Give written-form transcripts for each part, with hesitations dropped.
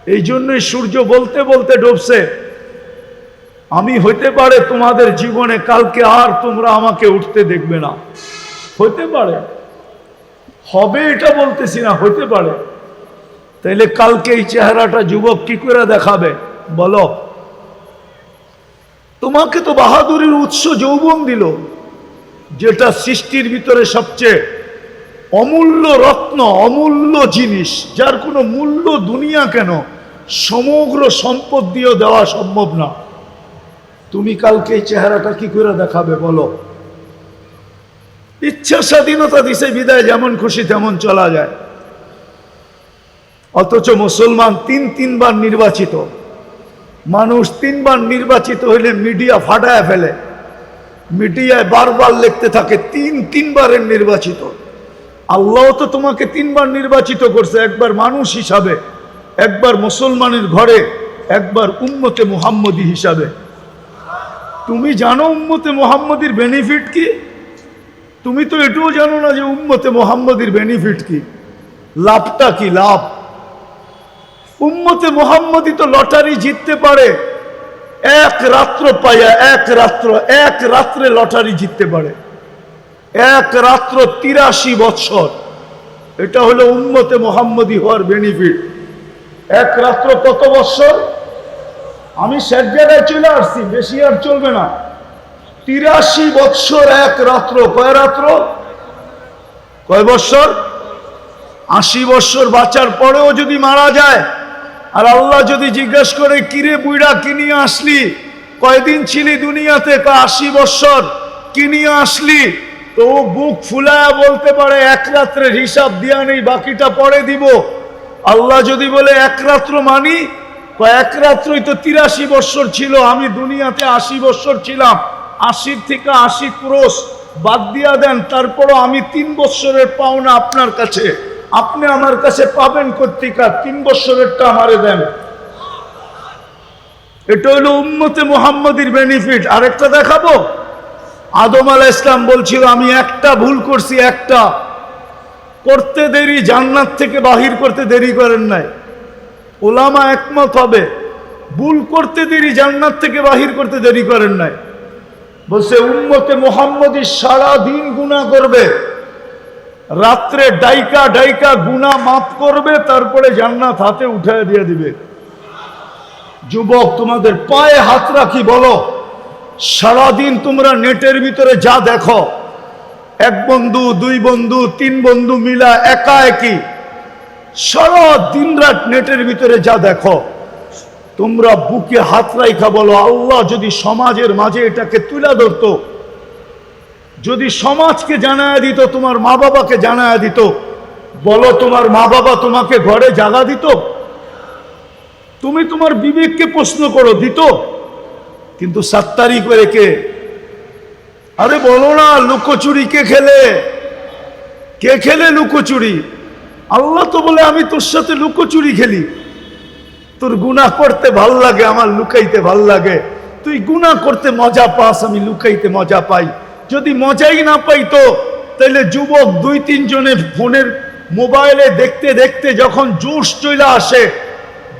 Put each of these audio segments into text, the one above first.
এই জন্যই সূর্য বলতে বলতে ডুবছে, আমি হইতে পারে তোমাদের জীবনে কালকে আর তোমরা আমাকে উঠতে দেখবে না। হইতে পারে, হবে এটা বলতেছি না, হইতে পারে। তাইলে কালকে এই চেহারাটা যুবক কি করে দেখাবে বলো? তোমাকে তো বাহাদুরির উৎস যৌবন দিল, যেটা সৃষ্টির ভিতরে সবচেয়ে অমূল্য রত্ন, অমূল্য জিনিস, যার কোনো মূল্য দুনিয়া কেন সমগ্র সম্পদ দিয়েও দেওয়া সম্ভব না। তুমি কালকে এই চেহারাটা কি করে দেখাবে বলো? ইচ্ছা স্বাধীনতা দিছে বিদায়, যেমন খুশি তেমন চলা যায়। অথচ মুসলমান তিনবার নির্বাচিত মানুষ, তিনবার নির্বাচিত হইলে মিডিয়া ফাটায় ফেলে, মিডিয়ায় বারবার লিখতে থাকে তিনবারের নির্বাচিত। আল্লাহ তো তোমাকে তিনবার নির্বাচিত করছে, একবার মানুষ হিসাবে, একবার মুসলমানের ঘরে, একবার উম্মতে মুহাম্মদী হিসাবে। তুমি জানো উম্মতে মুহাম্মদীর বেনিফিট কি? তুমি তো এটাও জানো না যে উম্মতে মুহাম্মদীর বেনিফিট কি, লাভটা কি। লাভ, উম্মতে মুহাম্মদী তো লটারি জিততে পারে এক রাত্র পাইয়া, এক রাত্রে লটারি জিততে পারে, এক রাত্র 83 বৎসর। এটা হলো উম্মতে মুহাম্মদী হওয়ার বেনিফিট। এক রাত্র কত বৎসর? আমি শেষ জায়গায় চলে আসছি, বেশি আর চলবে না। 83 বৎসর এক রাত্র। কয় রাত্র? কয় বৎসর? 80 বৎসর বাঁচার পরেও যদি মারা যায়, আর আল্লাহ যদি জিজ্ঞেস করে কিরে বুইড়া কি নিয়ে আসলি, কয়দিন ছিলি দুনিয়াতে? 80 বৎসর। কি নিয়ে আসলি? তো বুক ফুলায়া বলতে পারে এক রাত্রের হিসাব দিয়া নেই, বাকিটা পরে দিব। আল্লাহ যদি বলে এক রাত্র মানি, এক রাত্রই তো 83 বৎসর ছিল, আমি দুনিয়াতে 80 বৎসর ছিলাম, 80 থেকে 80 ক্রোশ বাদ দিয়া দেন, তারপরও আমি 3 বৎসরের পাওনা আপনার কাছে, আপনি আমার কাছে পাবেন কর্তিকা, 3 বৎসরেরটা আমারে দেন। এটা হলো উম্মতে মুহাম্মদীর বেনিফিট। আরেকটা দেখাবো। আদম আলাইহিস সালাম বলছিল আমি একটা ভুল করছি, একটা করতে দেরি, জান্নাত থেকে বাহির করতে দেরি করেন নাই। ওলামা একমত হবে, ভুল করতে দেরি, জান্নাত থেকে বাহির করতে দেরি করেন নাই। বলছে উম্মতে মুহাম্মদী সারা দিন গুনাহ করবে, রাত্রে ডাইকা ডাইকা গুনাহ মাফ করবে, তারপরে জান্নাত হাতে উঠায় দিয়ে দিবে। যুবক, তোমাদের পায়ে হাত রাখি, বলো সারাদিন তোমরা নেটের ভিতরে যা দেখো, এক বন্ধু, 2 বন্ধু, 3 বন্ধু মিলা একা একই সারা দিন রাত নেটের ভিতরে যা দেখো, তোমরা বুকে হাত রাইখা বলো আল্লাহ যদি সমাজের মাঝে এটাকে তুলে ধরতো, যদি সমাজকে জানায় দিত, তোমার মা বাবাকে জানায় দিত, বলো তোমার মা বাবা তোমাকে ঘরে জাগা দিত? তুমি তোমার বিবেককে প্রশ্ন করো, দিত? কিন্তু 7 তারিখ করে কে? আরে বলো না, লুকোচুরি কে খেলে? কে খেলে লুকোচুরি? আল্লাহ তো বলে আমি তোর সাথে লুকোচুরি খেলি, তোর গুনাহ করতে ভাল লাগে, আমার লুকাইতে ভাল লাগে। তুই গুনাহ করতে মজা পাস, আমি লুকাইতে মজা পাই। যদি মজাই না পাইতো তাহলে যুবক 2-3 জনে ফোনের মোবাইলে দেখতে দেখতে যখন জোশ চলে আসে,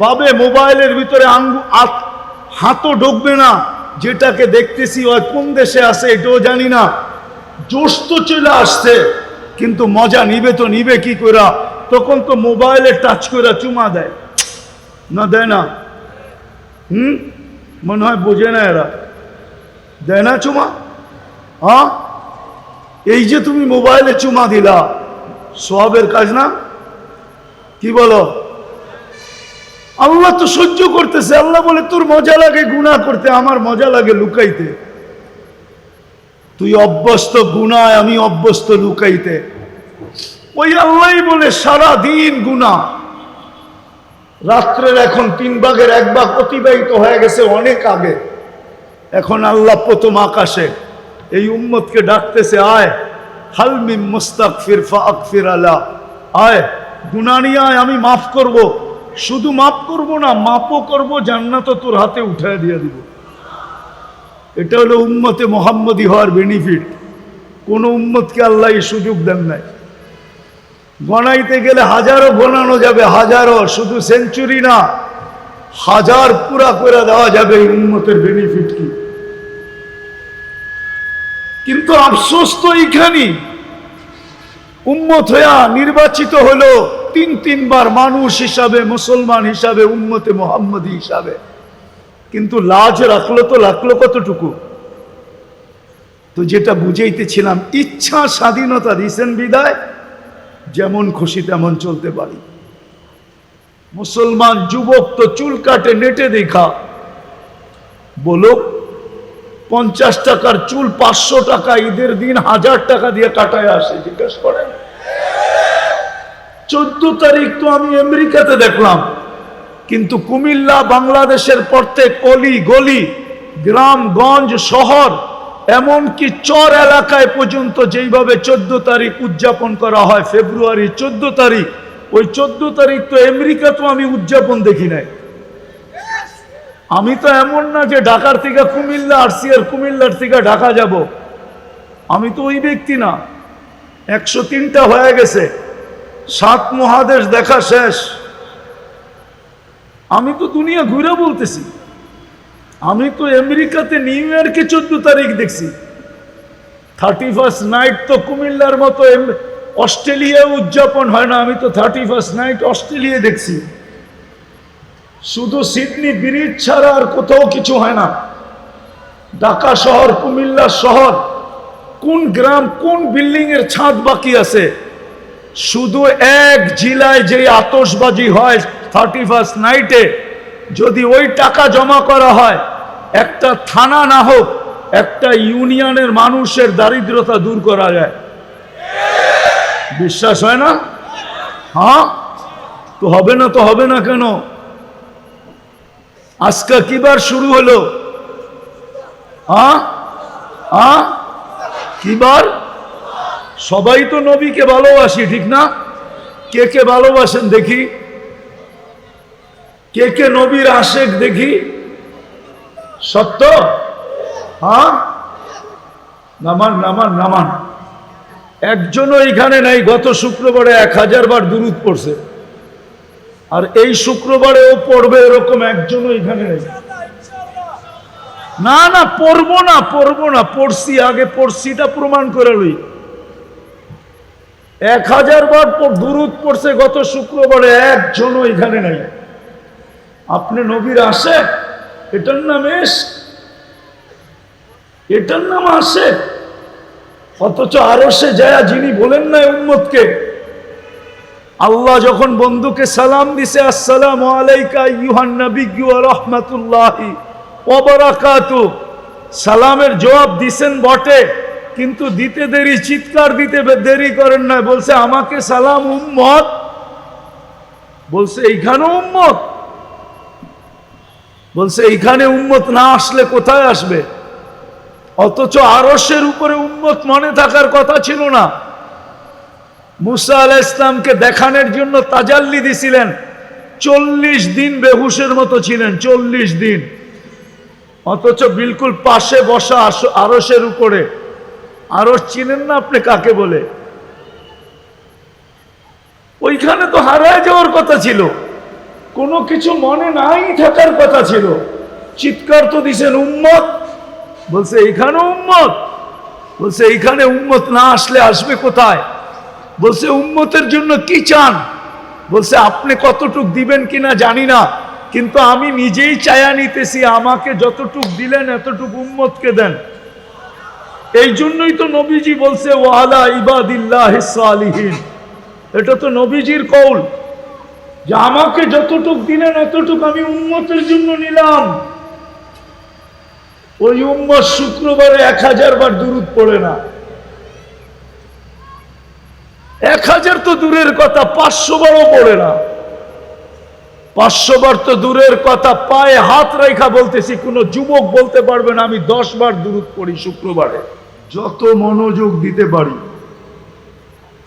ভাবে মোবাইলের ভিতরে হাতও ঢুকবে না, যেটাকে দেখতেছি ওই কোন দেশে আছে এটাও জানি না, জোশ তো চলে আসছে, কিন্তু মজা নিবে তো নিবে কি করে? তখন তো মোবাইলে টাচ করে চুমা দেয় না, দেয় না? মনে হয় বোঝে না এরা, দেয় না চুমা? হ্যাঁ, এই যে তুমি মোবাইলে চুমা দিলা, সওয়াবের কাজ না? কি বলো? আল্লাহ তো সহ্য করতেছে। আল্লাহ বলে তোর মজা লাগে গুনাহ করতে, আমার মজা লাগে লুকাইতে। তুই অভ্যস্ত গুনায়, আমি অভ্যস্ত লুকাইতে। ওই আল্লাহই বলে সারা দিন গুনাহ। রাত্রের এখন 3 ভাগের 1 ভাগ অতিবাহিত হয়ে গেছে অনেক আগে। এখন আল্লাহ প্রথম আকাশে এই উম্মতকে ডাকতেছে, আয় হাল মিন মুস্তাগফির ফাগফির আলা, আয় গুনাহ নিয়ে আয়, আমি মাফ করব। শুধু মাফ করব না, মাপও করব, জান্নাতও তোর হাতে উঠায় দিয়ে দিব। এটা হলো উম্মতে মুহাম্মদী হওয়ার বেনিফিট। কোন উম্মতকে আল্লাহ এই সুযোগ দেন নাই। গণাইতে গেলে হাজারো গণানো যাবে, হাজারো, শুধু সেঞ্চুরি না, হাজার পুরা করে দেওয়া যাবে এই উম্মতের বেনিফিট কি। কিন্তু আফসোস তো এইখানেই, উম্মত হইয়া নির্বাচিত হলো তিনবার মানুষ হিসাবে, মুসলমান হিসাবে, উম্মতে মুহাম্মদী হিসাবে, কিন্তু লাজ রাখলো তো রাখলো কতটুকু। তো যেটা বুঝাইতেছিলাম, ইচ্ছা স্বাধীনতা দিয়েছেন বিদায় যেমন খুশি তেমন চলতে পারি। মুসলমান যুবক তো চুল কাটে নেটে দেখা, বলো 50 টাকার চুল 500 টাকা, ঈদের দিন 1000 টাকা দিয়ে কাটায় আসে, জিজ্ঞেস করেন। 14 তারিখ তো আমি আমেরিকাতে দেখলাম, কিন্তু কুমিল্লা বাংলাদেশের প্রত্যেক অলি গলি, গ্রাম গঞ্জ শহর, এমনকি চর এলাকায় পর্যন্ত যেইভাবে 14 তারিখ উদযাপন করা হয়, ফেব্রুয়ারি 14 তারিখ, ওই 14 তারিখ তো আমেরিকা তো আমি উদযাপন দেখি নাই। আমি তো এমন না যে ঢাকার থেকে কুমিল্লা আসছি আর কুমিল্লার থেকে ঢাকা যাব, আমি তো ওই ব্যক্তি না। 103টা হয়ে গেছে, 7 মহাদেশ দেখা শেষ। আমি তো দুনিয়া ঘুরে বলতেছি, আমি তো আমেরিকাতে নিউ ইয়র্কে 14 তারিখ দেখছি। 31st নাইট তো কুমিল্লার মতো অস্ট্রেলিয়ায় উদযাপন হয় না, আমি তো 31st নাইট অস্ট্রেলিয়া দেখছি। শুধু সিডনি ব্রিজ ছাড়া আর কোথাও কিছু হয় না। ঢাকা শহর, কুমিল্লা শহর, কোন গ্রাম কোন বিল্ডিং এর ছাদ বাকি আছে? শুধু এক জেলায় যে আতশবাজি হয় 31st নাইটে, যদি ওই টাকা জমা করা হয়, একটা থানা না হোক একটা ইউনিয়নের মানুষের দারিদ্রতা দূর করা যায়। বিশ্বাস হয় না? হ্যাঁ, তো হবে না, তো হবে না কেন? আজকে কিবার শুরু হলো? কিবার? সবাই তো নবীকে ভালোবাসি, ঠিক না? কে কে ভালোবাসেন দেখি, কে কে নবীর আশেক দেখি। সত্য? হ্যাঁ, নামান নামান নামান। একজনও এখানে নাই গত শুক্রবারে 1000 বার দুরূদ পড়ছে, আর এই শুক্রবারেও পড়বে এরকম একজনও এখানে নেই। না না, পড়বো না, পড়বো না, পড়ছি, আগে পড়ছিটা প্রমাণ করে লই। 1000 বার দুরূদ পড়ছে গত শুক্রবারে, একজনও এখানে নাই। আপনি নবীর আসে, এটার নাম ইশক, এটার নাম আসে। অথচ আরশে যায় যিনি বলেন না উম্মতকে, আল্লাহ যখন বন্ধুকে সালাম দিছে, আসসালামু আলাইকা আইয়ুহান নাবিয়্যু ওয়া রাহমাতুল্লাহি ওয়া বারাকাতুহু, সালামের জবাব দিছেন বটে, কিন্তু দিতে দেরি, চিৎকার দিতে দেরি করেন না। বলছে আমাকে সালাম উম্মত, বলছে এইখানেও উম্মত, বলছে এইখানে উম্মত না আসলে কোথায় আসবে? অথচ আরশের উপরে উম্মত মনে থাকার কথা ছিল না। মুসা আলাইহিস সালামকে দেখানোর জন্য তাজাল্লি দিছিলেন, 40 দিন বেহুশের মতো ছিলেন, 40 দিন। অথচ বিলকুল পাশে বসা আরশের উপরে। আরশ চিনেন না আপনি কাকে বলে? ওইখানে তো হারায় যাওয়ার কথা ছিল, কোনো কিছু মনে নাই থাকার কথা ছিল। চিৎকার তো দিছেন উম্মত, বলছে এইখানে উম্মত, বলছে এইখানে উম্মত না আসলে আসবে কোথায়? বলছে উম্মতের জন্য কি চান? বলছে আপনি কতটুক দিবেন কিনা জানি না, কিন্তু আমি নিজেই চায়া নিতেছি, আমাকে যতটুক দিলেন এতটুক উম্মতকে দেন। এই জন্যই তো নবীজি বলছে ওয়ালা ইবাদিল্লাহিস সালিহিন, এটা তো নবীজির কওল যে আমাকে যতটুক দিলেন এতটুক আমি উম্মতের জন্য নিলাম। ওই উম্মত শুক্রবারে 1000 বার দুরূদ পড়ে না। 1000 তো দূরের কথা, 500 বারও পড়ে না। 500 বার তো দূরের কথা, পায়ে হাত রেখা বলতেছি, কোন যুবক বলতে পারবে না আমি 10 বার দুরূদ পড়ি শুক্রবারে। যত মনোযোগ দিতে পারি,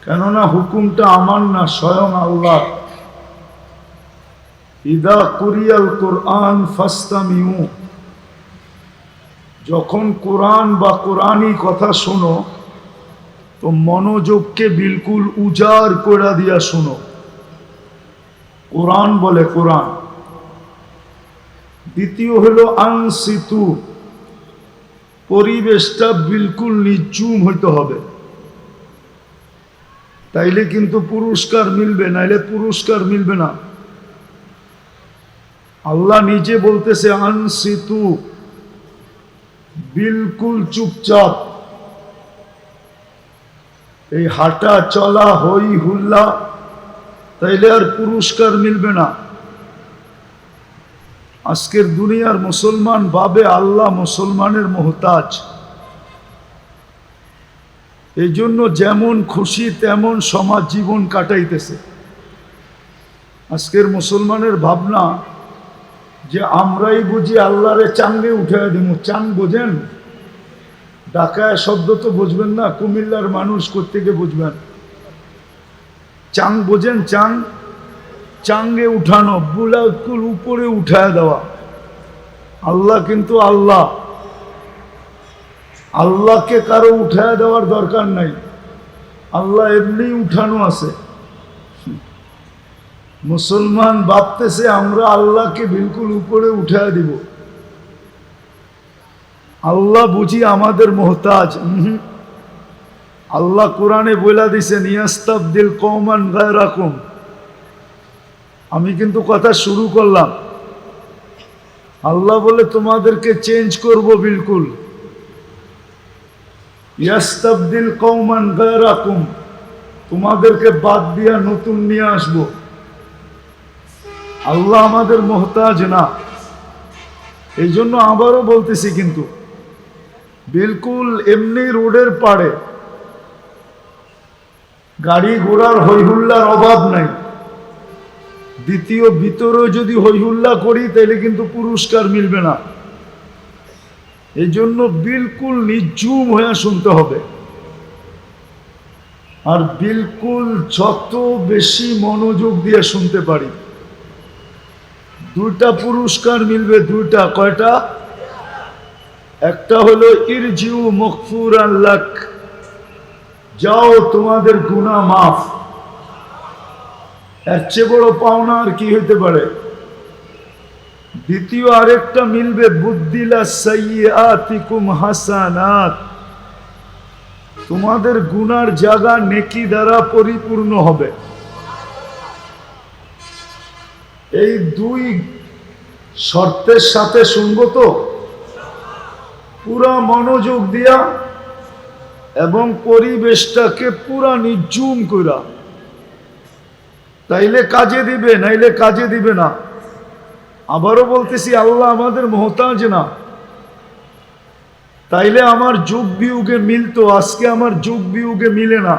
কেননা হুকুমটা আমার না, স্বয়ং আল্লাহ। ইদা কুরিয়াল কুরআন ফাসতামিউ, যখন কোরআন বা কোরআনী কথা শোনো তো মনোযোগকে বিলকুল উজাড় করে দিয়া শোনো। কোরআন বলে কোরআন, দ্বিতীয় হলো আনসিতু, পরিবেশটা বিলকুল নিঝুম হইতে হবে, তাইলে কিন্তু পুরস্কার মিলবে, নাইলে পুরস্কার মিলবে না। আল্লাহ নিজে বলতেছে আনসিতু, বিলকুল চুপচাপ। এই হাঁটা চলা হই হুল্লা, তাইলে আর পুরস্কার মিলবে না। আজকের দুনিয়ার মুসলমান ভাবে আল্লাহ মুসলমানের মোহতাজ, এই জন্য যেমন খুশি তেমন সমাজ জীবন কাটাইতেছে। আজকের মুসলমানের ভাবনা যে আমরাই বুঝি আল্লাহরে চাঙ্গে উঠাই দিব। চাং বোঝেন? ঢাকায় শব্দ তো বুঝবেন না, কুমিল্লার মানুষ কোত্থেকে বুঝবেন? চাং বোঝেন? চাং, চাঙ্গে উঠানো, বুলাকুল উপরে উঠায় দেওয়া। আল্লাহ কিন্তু আল্লাহ, আল্লাহকে কারো উঠায় দেওয়ার দরকার নাই, আল্লাহ এমনি উঠানো আছে। মুসলমান ভাবতেছে আমরা আল্লাহকে বিলকুল উপরে উঠায় দিব। আল্লাহ বুঝি আমাদের মোহতাজ? আল্লাহ কোরআনে বলে দিছেন ইয়াস্তাবদিল কওমান গায়রাকুম। আমি কিন্তু কথা শুরু করলাম, আল্লাহ বলে তোমাদেরকে চেঞ্জ করব বিলকুল। ইয়াস্তাবদিল কওমান গায়রাকুম, তোমাদেরকে বাদ দিয়া নতুন নিয়ে আসব। আল্লাহ আমাদের মোহতাজ না। এই জন্য আবারও বলতেছি, কিন্তু বিলকুল এমনি রোডের পাড়ে গাড়ি ঘোড়ার হইহুল্লার অভাব নাই। দ্বিতীয় ভিতরে যদি হইহুল্লা করি তাহলে কিন্তু পুরস্কার মিলবে না। এই জন্য বিলকুল নিঝুম হয়ে শুনতে হবে, আর বিলকুল যত বেশি মনোযোগ দিয়ে শুনতে পারি দুইটা পুরস্কার মিলবে। দুইটা, কয়টা? একটা হলো ইরজিউ মাগফুরান লাক, যাও তোমাদের গুনাহ মাফ। এর চেয়ে বড় পাওনা আর কি হইতে পারে? দ্বিতীয় আরেকটা মিলবে বুদ্দিলা সাইয়্যাতিকুম হাসানাত, তোমাদের গুনার জায়গা নেকি দ্বারা পরিপূর্ণ হবে। এই দুই শর্তের সাথে শুনবো তো পুরা মনোযোগ দিয়া এবং পরিবেশটাকে পুরা নিঝুম কইরা, তাইলে কাজে দিবে, নাইলে কাজে দিবে না। আবারও বলতেছি আল্লাহ আমাদের মোহতাজ না। তাইলে আমার যুগ বিয়োগে মিলতো, আজকে আমার যুগ বিয়োগে মিলে না।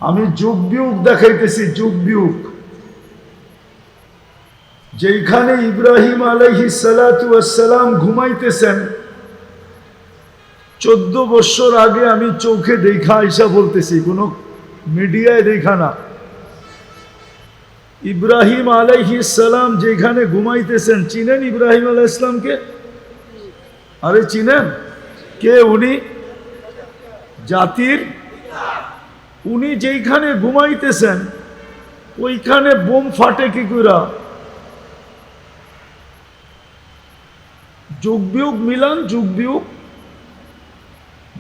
আমি যুগ বিয়োগ দেখাইতেছি, যুগ বিয়োগ। যেখানে ইব্রাহিম আলাইহিস সালাতু ওয়াস সালাম ঘুমাইতেছেন 14 বছর আগে আমি চোখে দেখা আইসা বলতেছি, কোনো মিডিয়ায় দেখা না। ইব্রাহিম আলাইহিস সালাম যেখানে ঘুমাইতেছেন, চিনেন ইব্রাহিম আলাইহিস সালামকে? আরে চিনেন? কে উনি? জাতির। উনি যেখানে ঘুমাইতেছেন ওইখানে বোম ফাটে কি কইরা? যুগ বিয়োগ মিলান, যুগ বিয়োগ।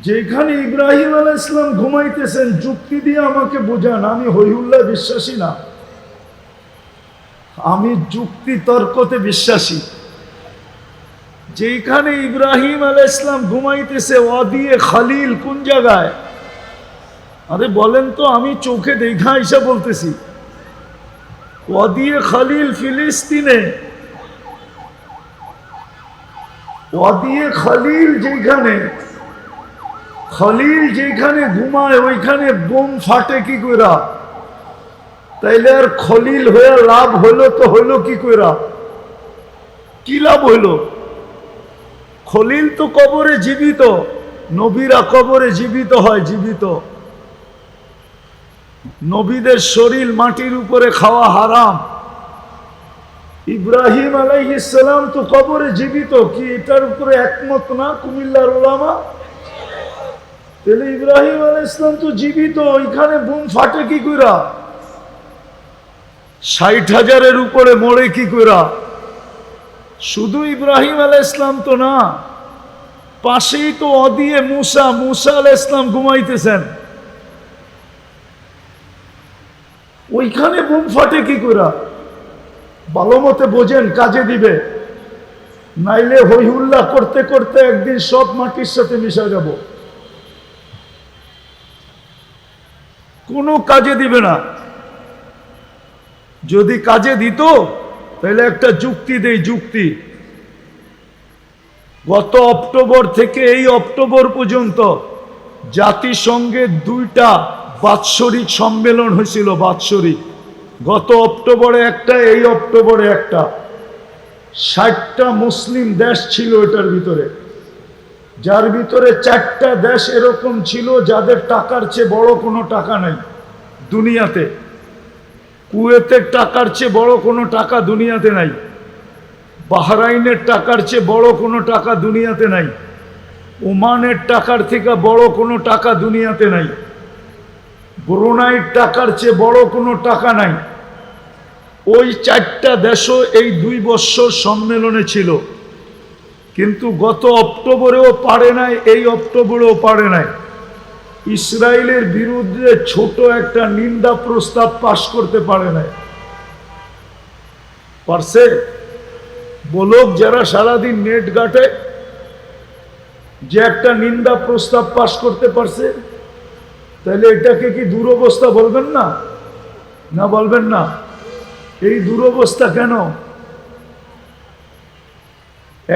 যেখানে ইব্রাহিম আলাইহিস সালাম ঘুমাইতেছেন, যুক্তি দিয়ে আমাকে বোঝান, আমি হইহুল্লাহ বিশ্বাসী না, আমি যুক্তি তর্কতে বিশ্বাসী। যেখানে ইব্রাহিম আলাইহিস সালাম ঘুমাইতেছে ওয়াদিয়ে খালিল কোন জায়গায়? আরে বলেন তো, আমি চোখে দেখা আইসা বলতেছি। ওয়াদিয়ে খালিল ফিলিস্তিনে। ওয়াদিয়ে খালিল যেখানে, খালিল যেখানে ঘুমায় ওইখানে বোম ফাটে কি কইরা? তাইলে আর খলিল হয়ে লাভ হলো তো হলো কি কইরা? কি লাভ হইল? খলিল তো কবরে জীবিত, নবীরা কবরে জীবিত হয়, জীবিত। নবীদের শরীর মাটির উপরে খাওয়া হারাম। ইব্রাহিম আলাইহিস সালাম তো কবরে জীবিত, কি এটার উপরে একমত না কুমিল্লার উলামা? তাহলে ইব্রাহিম আলাইহিস সালাম তো জীবিত, ওইখানে বোম ফাটে কি কইরা? 60,000-এর উপরে মরে কি কইরা? শুধু ইব্রাহিম আলাইহিস সালাম তো না, পাশেই তো অদিয়ে মুসা আলাইহিস সালাম ঘুমাইতেছেন। ওইখানে বুম ফাটে কি করে? ভালো মতে বোঝেন, কাজে দিবে, নাইলে হইহুল্লাহ করতে করতে একদিন সব মাটির সাথে মিশা যাব, কোনো কাজে দিবে না। যদি কাজে দিত তাহলে একটা যুক্তি দেই, যুক্তি। গত অক্টোবর থেকে এই অক্টোবর পর্যন্ত জাতিসংঘের 2টা বাৎসরিক সম্মেলন হয়েছিল, বাৎসরিক। গত অক্টোবরে একটা, এই অক্টোবরে একটা। 60টা মুসলিম দেশ ছিল এটার ভিতরে, যার ভিতরে 4টা দেশ এরকম ছিল যাদের টাকার চেয়ে বড় কোনো টাকা নাই দুনিয়াতে। কুয়েতের টাকার চেয়ে বড় কোনো টাকা দুনিয়াতে নাই, বাহরাইনের টাকার চেয়ে বড় কোনো টাকা দুনিয়াতে নাই, ওমানের টাকার থেকে বড় কোনো টাকা দুনিয়াতে নাই, ব্রুনাইয়ের টাকার চেয়ে বড় কোনো টাকা নাই। ওই 4টা দেশও এই 2 বছর সম্মেলনে ছিল, কিন্তু গত অক্টোবরেও পারে নাই, এই অক্টোবরেও পারে নাই। ইসরায়েলের বিরুদ্ধে ছোট একটা নিন্দা প্রস্তাব পাশ করতে পারে নাই। পারছে? বলুক যারা সারাদিন নেট ঘাটে, যে একটা নিন্দা প্রস্তাব পাশ করতে পারছে, তাহলে এটাকে কি দুরবস্থা বলবেন না? না বলবেন না? এই দুরবস্থা কেন?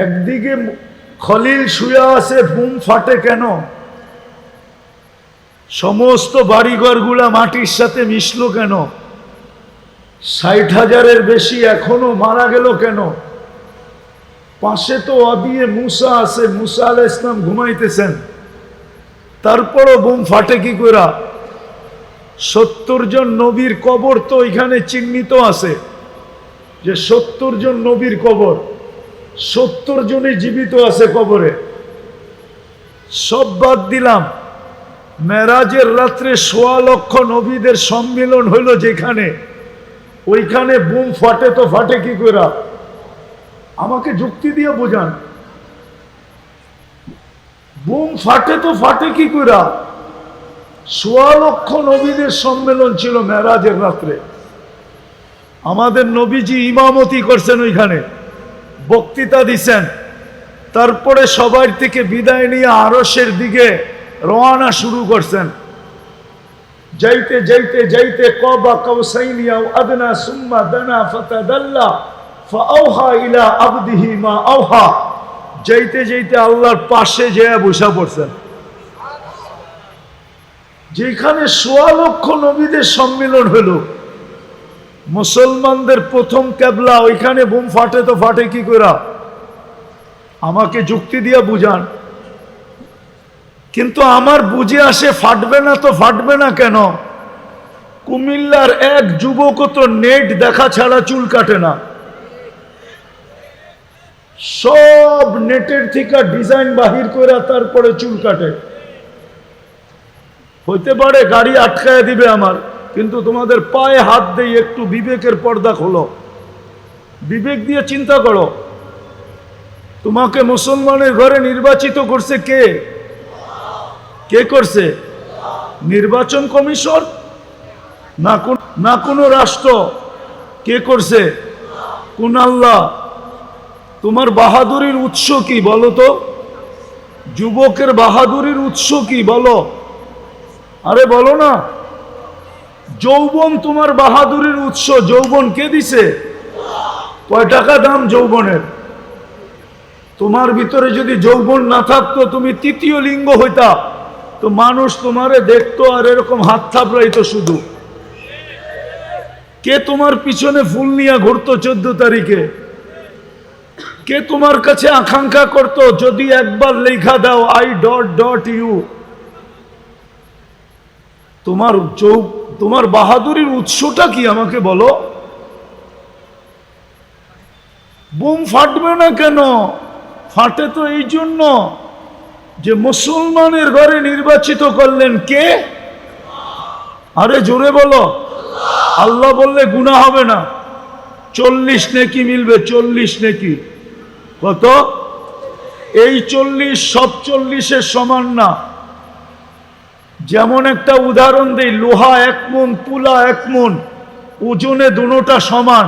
একদিকে খলিল শুয়ে আছে, বুম ফাটে কেন? সমস্ত বাড়িঘরগুলা মাটির সাথে মিশলো কেন? 60,000-এর বেশি এখনো মারা গেল কেন? পাশে তো অদিয়ে মুসা আছে, মুসা আলাইহিস সালাম ঘুমাইতেছেন, তারপরও বুম ফাটে কি করে? 70 জন নবীর কবর তো এখানে চিহ্নিত আছে, যে 70 জন নবীর কবর, 70 জনই জীবিত আছে কবরে। সব বাদ দিলাম, মেরাজের রাত্রে 1.25 লক্ষ নবীদের সম্মিলন হইল যেখানে, ওইখানে বুম ফাটে তো ফাটে কি করে? আমাকে যুক্তি দিয়ে বোঝান। বুম ফাটে তো ফাটে কি করে? 1.25 লক্ষ নবীদের সম্মেলন ছিল মেরাজের রাত্রে। আমাদের নবীজি ইমামতি করছেন, ওইখানে বক্তৃতা দিছেন, তারপরে সবার থেকে বিদায় নিয়ে আরশের দিকে রওনা শুরু করছেন। যাইতে যাইতে যাইতে কবা কাউসাইনি আও আদনা সুম্মা দানা ফাতাদাল্লা ফাআওহা ইলা আবদিহি মা আওহা। যাইতে যাইতে আল্লাহর পাশে যেয়ে বসা পড়ছেন, যেখানে 1.25 লক্ষ নবীদের সম্মিলন হলো। মুসলমানদের প্রথম কেবলা, ওইখানে বুম ফাটে তো ফাটে কি করে? আমাকে যুক্তি দিয়ে বুঝান। কিন্তু আমার বুঝে আসে, ফাটবে না তো ফাটবে না কেন? কুমিল্লার এক যুবক তো নেট দেখা ছাড়া চুল কাটে না, সব নেটের থেকে ডিজাইন বাহির করে তারপরে চুল কাটে। হইতে পারে গাড়ি আটকায় দিবে আমার, কিন্তু তোমাদের পায়ে হাত দিয়ে একটু বিবেকের পর্দা খোলো, বিবেক দিয়ে চিন্তা করো। তোমাকে মুসলমানের ঘরে নির্বাচিত করছে কে? কে করছে? নির্বাচন কমিশন না কোনো রাষ্ট্র? কে করছে? কোন আল্লাহ? তোমার বাহাদুরির উৎস কি বলো তো? যুবকের বাহাদুরির উৎস কি বলো? আরে বলো না। যৌবন তোমার বাহাদুরির উৎস। যৌবন কে দিছে? কয় টাকা দাম যৌবনের? তোমার ভিতরে যদি যৌবন না থাকতো, তুমি তৃতীয় লিঙ্গ হইতা, তো মানুষ তোমারে দেখতো আর এরকম হাত থাপড়াইতো শুধু। কে তোমার পিছনে ফুল নিয়ে ঘুরতো 14 তারিখে? কে তোমার কাছে আকাঙ্ক্ষা করতো যদি একবার লেখা দাও I.U? তোমার বাহাদুরির উৎসটা কি আমাকে বলো? বুম ফাটবে না কেন? ফাটে তো এই জন্য যে মুসলমানের ঘরে নির্বাচিত করলেন কে? আরে জোরে বলো। আল্লাহ বললে গুনাহ হবে না, 40 নেকি মিলবে, 40 নেকি। কত? এই 40 সব 40-এর সমান না। যেমন একটা উদাহরণ দেই, লোহা 1 মণ, তুলা 1 মণ, ওজনে দুটোটা সমান,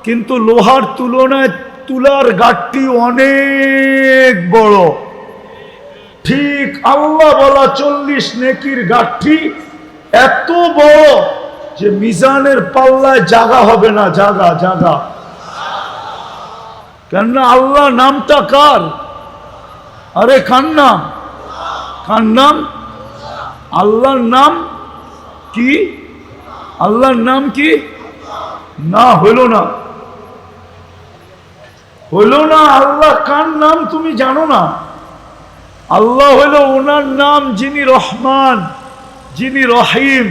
কিন্তু লোহার তুলনায় তুলার গাঁটটি অনেক বড়। ঠিক আল্লাহ বলা 40 নেকির গাঁটটি এত বড় যে মিজানের পাল্লায় জায়গা হবে না, জায়গা। কেননা আল্লাহ নামটা কার? আরে কার নাম? কার নাম? আল্লাহর নাম কি? আল্লাহর নাম কি? না, হইল না। আল্লাহ কার নাম তুমি জানো না? আল্লাহ হইল ওনার নাম যিনি রহমান, যিনি রহিম,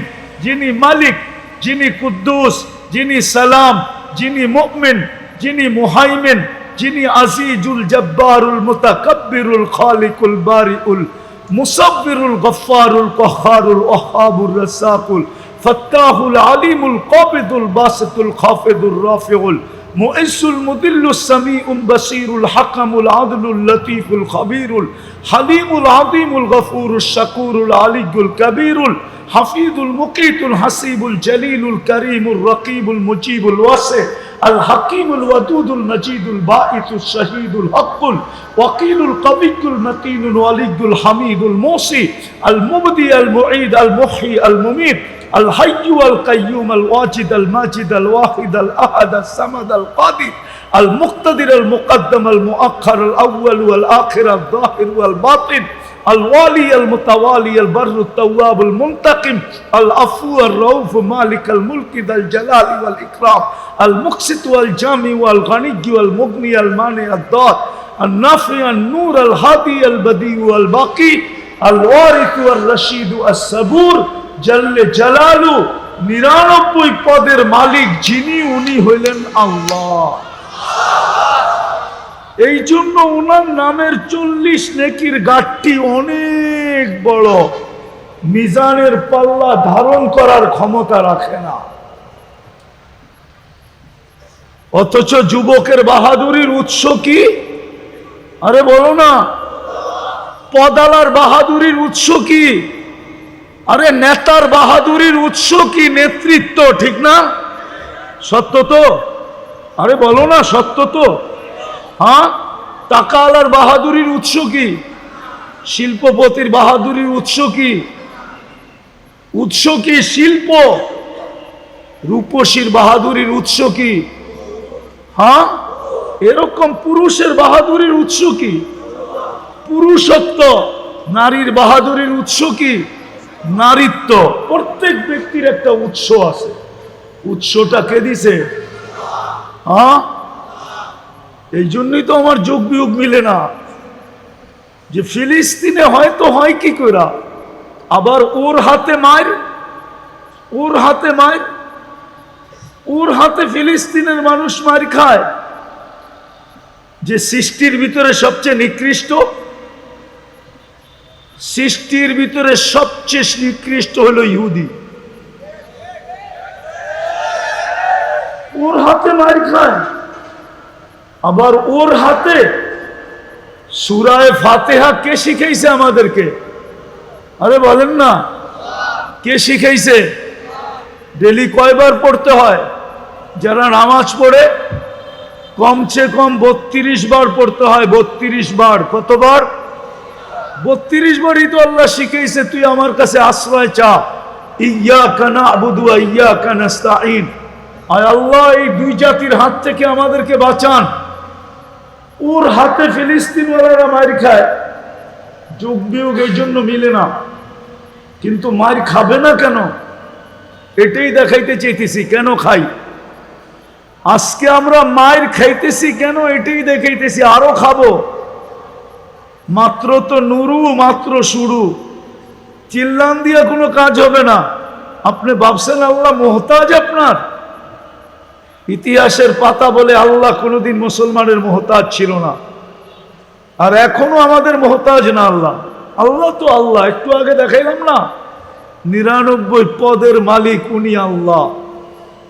যিনি মালিক, যিনি কুদ্দুস, যিনি সালাম, যিনি মুমিন, যিনি মুহাইমিন, যিনি আজিজুল জব্বারুল মুতাকাব্বিরুল খালিকুল বারিউল মুসাব্বিরুল গফফারুল কহ্হারুল ওয়াহ্হাবুর রাসাকুল ফাত্তাহুল আলিমুল কাবিদুল বাসিতুল খাফিদুর রাফিউল মুইসুল মুদিল্লুস সামিউল বাসীরুল হাকামুল আদলুল লতীফুল খবীরুল হালিমুল আযীমুল গফুরুশ শাকুরুল আলিয়ুল কবীরুল হাফিজুল মুকিতুল হাসিবুল জলিলুল করিমুর রকিবুল মুজিবুল ওয়াসি আল হাকিমুল ওয়াদুদুল মজিদুল বাঈসুশ শাহীদুল হকুল ওয়াকিলুল কবিয়ুল মতিনুল ওয়ালিয়ুল হামিদুল মুসি আল মুবদি আল মুঈদ আল মুহয়ি আল মুমীত আল হাইয়্যু আল কাইয়্যুম আল ওয়াজিদ আল মাজিদ আল ওয়াহিদ আল আহাদ আল সামাদ আল কাদির আল মুক্তাদির আল মুকদ্দম আল মুআখ্খার আল আউয়াল ওয়াল আখির আল যাহির ওয়াল বাতিন الوالي المتوالي البر التواب المنتقم العفو الرؤوف مالك الملك ذا الجلال والإكرام المقسط والجامع والغني والمغني المانع الضار النافع النور الهادي البديع والباقي الوارث والرشيد الصبور جل جلاله 99 পদের মালিক যিনি, উনি হইলেন আল্লাহ। এই জন্য ওনার নামের 40 নেকির গাঁটটি অনেক বড়, মিজানের পাল্লা ধারণ করার ক্ষমতা রাখে না। অথচ যুবকের বাহাদুরির উৎস কি? আরে বলো না। পদালার বাহাদুরির উৎস কি? আরে নেতার বাহাদুরির উৎস কি? নেতৃত্ব, ঠিক না? সত্য তো? আরে বলো না, সত্য তো? হ্যাঁ, টাকাওয়ালার বাহাদুরির উৎস কি? শিল্পপতির বাহাদুরির উৎস কি? উৎস কি? শিল্প। রূপসীর বাহাদুরির উৎস কি? হ্যাঁ, এরকম পুরুষের বাহাদুরির উৎস কি? পুরুষত্ব। নারীর বাহাদুরির উৎস কি? নারীত্ব। প্রত্যেক ব্যক্তির একটা উৎস আছে। উৎসটা কে দিছে? হ্যাঁ, এই জন্যই তো আমার যোগ বিয়োগ মিলে না, যে ফিলিস্তিনে হয়তো হয় কি করে, আবার ওর হাতে মার, ওর হাতে ফিলিস্তিনের মানুষ মার খায়। যে সৃষ্টির ভিতরে সবচেয়ে নিকৃষ্ট, সৃষ্টির ভিতরে সবচেয়ে নিকৃষ্ট হলো ইহুদি, ওর হাতে মার খায়। আবার ওর হাতে সূরায়ে ফাতিহা কে শিখাইছে আমাদেরকে? আরে বলেন না, কে শিখাইছে? ডেলি কয়বার পড়তে হয়? যারা নামাজ পড়ে কমসে কম 32 বার পড়তে হয়। 32 বার। কতবার? 32 বারই তো আল্লাহ শিখাইছে তুই আমার কাছে আশ্রয় চা। ইয়্যাকা না'বুদু ওয়া ইয়্যাকা নাস্তাঈন। আয় আল্লাহ, এই দুই জাতির হাত থেকে আমাদেরকে বাঁচান। ওর হাতে ফিলিস্তিনওয়ালারা মার খায়। যোগ বিয়োগ এই জন্য মিলে না, কিন্তু মার খাবে না কেন? এটাই দেখাইতে চাইতেছি। কেন খাই? আজকে আমরা মার খাইতেছি কেন? এটাই দেখাইতেছি। আরো খাবো। মাত্র তো নুরু, মাত্র শুরু। চিল্লান দিয়া কোনো কাজ হবে না। আপনি ভাবছেন আল্লাহ মোহতাজ আপনার? ইতিহাসের পাতা বলে আল্লাহ কোনোদিন মুসলমানের মোহতাজ ছিল না, আর এখনো আমাদের মোহতাজ না আল্লাহ। আল্লাহ তো আল্লাহ। একটু আগে দেখাইলাম না, 99 পদের মালিক উনি আল্লাহ।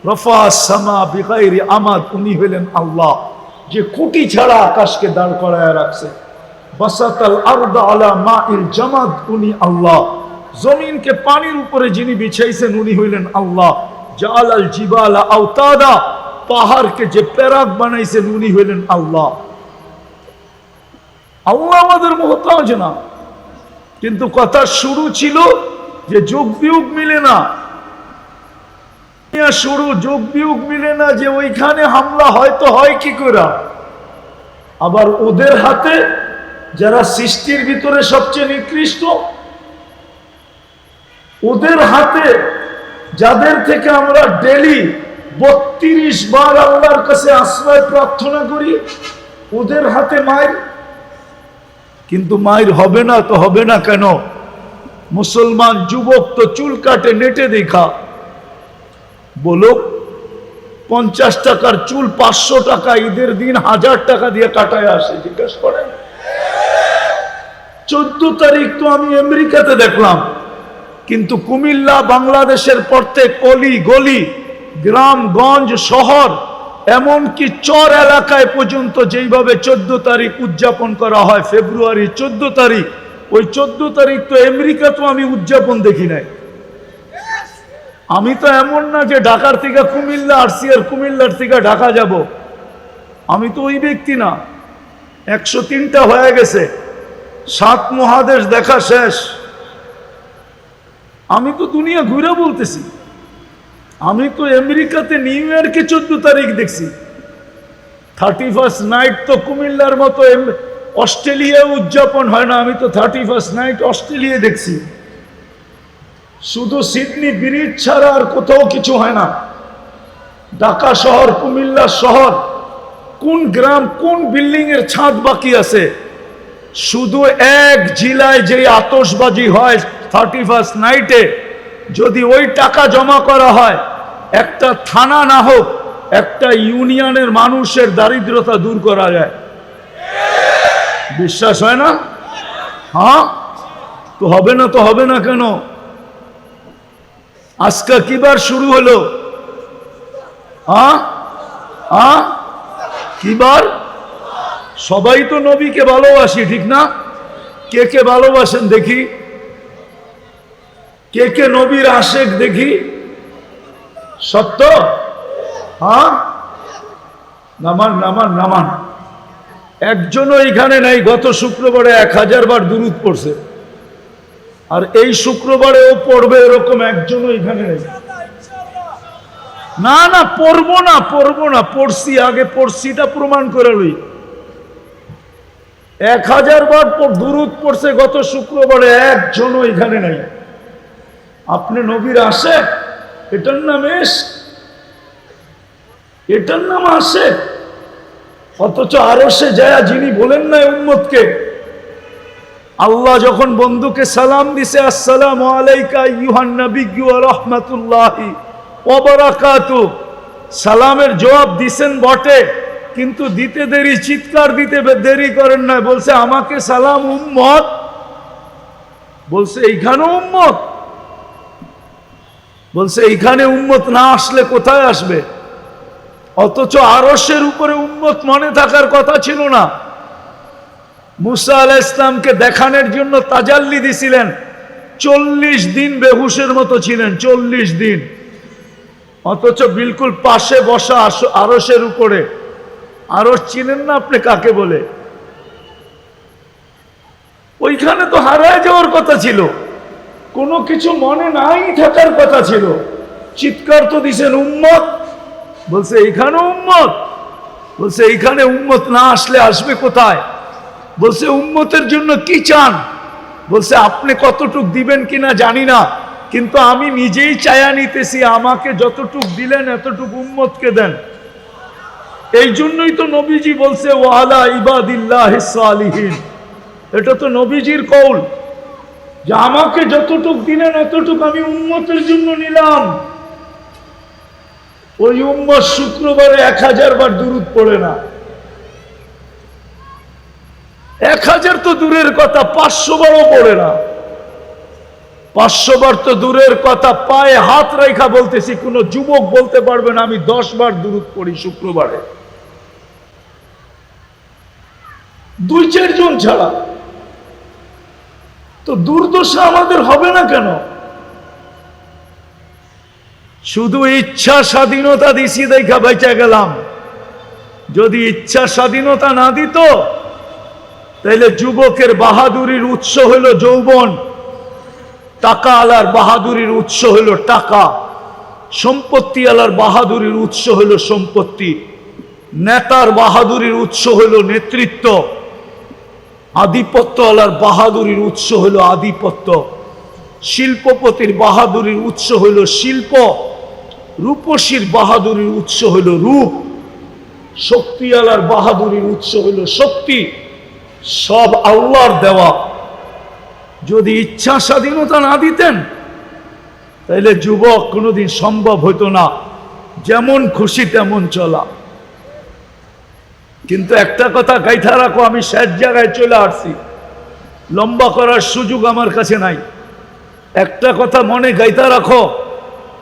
রফা সামা বিগাইরি আমাদ, উনি হলেন আল্লাহ। যে খুঁটি ছাড়া আকাশকে দাঁড় করায় রাখছে। বাসাতাল আরদা আলা মাইল জামাদ, উনি আল্লাহ। জমিনকে পানির উপরে যিনি বিছাইছেন উনি হইলেন আল্লাহ। জালাল জিবালা আওতাদা, পাহাড়কে যে প্যারাক বানাইছেন উনি হইলেন আল্লাহ। আল্লাহ আমাদের মুহতাজ না, কিন্তু কথা শুরু ছিল যে যোগ বিয়োগ মিলে না। শুরু যোগ বিয়োগ মিলে না, যে ওইখানে হামলা হয়তো হয় কি করে। আবার ওদের হাতে যারা সৃষ্টির ভিতরে সবচেয়ে নিকৃষ্ট, ওদের হাতে যাদের থেকে আমরা ডেলি 32 বার আল্লাহর কাছে আশ্রয় প্রার্থনা করি, ওদের হাতে মায়ের। কিন্তু মায়ের হবে না তো হবে না কেন? মুসলমান যুবক তো চুল কাটে নেটে দেখা। বলো 50 টাকার চুল 500 টাকা, ঈদের দিন 1000 টাকা দিয়ে কাটায় আসে, জিজ্ঞেস করেন। 14 তারিখ তো আমি আমেরিকাতে দেখলাম, কিন্তু কুমিল্লা বাংলাদেশের প্রত্যেক অলি গলি, গ্রামগঞ্জ, শহর, এমনকি চর এলাকায় পর্যন্ত যেইভাবে 14 তারিখ উদযাপন করা হয়, ফেব্রুয়ারি 14 তারিখ, ওই 14 তারিখ তো আমেরিকা তো আমি উদযাপন দেখি নাই। আমি তো এমন না যে ঢাকার থেকে কুমিল্লা আসছি আর কুমিল্লার থেকে ঢাকা যাব, আমি তো ওই ব্যক্তি না। 103টা হয়ে গেছে, 7 মহাদেশ দেখা শেষ। আমি তো দুনিয়া ঘুরে বলতেছি। আমি তো আমেরিকাতে নিউ ইয়র্কে 14 তারিখ দেখছি। 31st নাইট তো কুমিল্লার মতো অস্ট্রেলিয়ায় উদযাপন হয় না, আমি তো 31st নাইট অস্ট্রেলিয়া দেখছি। শুধু সিডনি ব্রিজ ছাড়া আর কোথাও কিছু হয় না। ঢাকা শহর, কুমিল্লা শহর, কোন গ্রাম, কোন বিল্ডিং এর ছাদ বাকি আছে? শুধু এক জেলায় যে আতশবাজি হয় 31st নাইটে, যদি ওই টাকা জমা করা হয়, একটা থানা না হোক, একটা ইউনিয়নের মানুষের দারিদ্রতা দূর করা যায়। বিশ্বাস হয় না? হ্যাঁ, তো হবে না তো হবে না কেন? আজকে কিবার শুরু হলো? কিবার? সবাই তো নবীকে ভালোবাসি, ঠিক না? কে কে ভালোবাসেন দেখি? কে কে নবীর আশেক দেখি? সত্য? হ্যাঁ, নামান নামান নামান। একজনও এখানে নাই গত শুক্রবারে 1000 বার দুরূদ পড়ছে, আর এই শুক্রবারেও পড়বে এরকম একজনও এখানে নেই। না না, পড়বো না, পড়বো না, পড়ছি, আগে পড়ছিটা প্রমাণ করে লই। 1000 বার দুরূদ পড়ছে গত শুক্রবারে, একজনও এখানে নাই। আপনি নবীর আসে, এটার নাম ইশক, এটার নাম আসে। অথচ আরশে যায় যিনি বলেন না উম্মতকে, আল্লাহ যখন বন্ধুকে সালাম দিছে, আসসালামু আলাইকা আইয়ুহান নাবিয়্যু ওয়া রাহমাতুল্লাহি ওয়া বারাকাতুহু, সালামের জবাব দিছেন বটে, কিন্তু দিতে দেরি, চিৎকার দিতে দেরি করেন না। বলছে আমাকে সালাম উম্মত, বলছে এইখানে উম্মত, বলছে এইখানে উম্মত না আসলে কোথায় আসবে? অথচ আরশের উপরে উম্মত মনে থাকার কথা ছিল না। মুসা আলাইহিস সালামকে দেখানোর জন্য তাজাল্লি দিছিলেন, 40 দিন বেহুশের মতো ছিলেন, 40 দিন। অথচ বিলকুল পাশে বসা আরশের উপরে। আরশ চিনেন না আপনি কাকে বলে? ওইখানে তো হারায় যাওয়ার কথা ছিল, কোনো কিছু মনে নাই থাকার কথা ছিল। চিৎকার তো দিছেন উম্মত, বলছে এইখানে উম্মত, বলছে এইখানে উম্মত না আসলে আসবে কোথায়? বলছে উম্মতের জন্য কি চান? বলছে আপনি কতটুক দিবেন কিনা জানি না, কিন্তু আমি নিজেই চায়া নিতেছি, আমাকে যতটুক দিলেন এতটুক উম্মতকে দেন। এই জন্যই তো নবীজি বলছে ওয়ালা ইবাদিল্লাহিস সালিহিন, এটা তো নবীজির কওল, যে আমাকে যতটুক দিলেন এতটুক আমি উম্মতের জন্য নিলাম। ওই উম্মত শুক্রবারে 1000 বার দুরূদ পড়ে না। 1000 তো দূরের কথা, 500 বারও পড়ে না। 500 বার তো দূরের কথা, পায়ে হাত রেখা বলতেছি, কোন যুবক বলতে পারবে না আমি 10 বার দুরূদ পড়ি শুক্রবারে। দুই চারজন ছাড়া। তো দুর্দশা আমাদের হবে না কেন? শুধু ইচ্ছা স্বাধীনতা দিছি দেখা বেঁচে গেলাম। যদি ইচ্ছা স্বাধীনতা না দিত তাহলে যুবকের বাহাদুরির উৎস হইল যৌবন, টাকা আলার বাহাদুরির উৎস হইল টাকা, সম্পত্তি আলার বাহাদুরির উৎস হইল সম্পত্তি, নেতার বাহাদুরির উৎস হইল নেতৃত্ব, আধিপত্য আলার বাহাদুরির উৎস হইল আধিপত্য, শিল্পপতির বাহাদুরির উৎস হইল শিল্প, রূপসীর বাহাদুরির উৎস হইল রূপ, শক্তি আলার বাহাদুরির উৎস হইল শক্তি। সব আল্লাহর দেওয়া। যদি ইচ্ছা স্বাধীনতা না দিতেন তাহলে যুবক কোনোদিন সম্ভব হতো না যেমন খুশি তেমন চলা। কিন্তু একটা কথা গাইথা রাখো, আমি শেষ জায়গায় চলে আসছি, লম্বা করার সুযোগ আমার কাছে নাই। একটা কথা মনে গাইথা রাখো,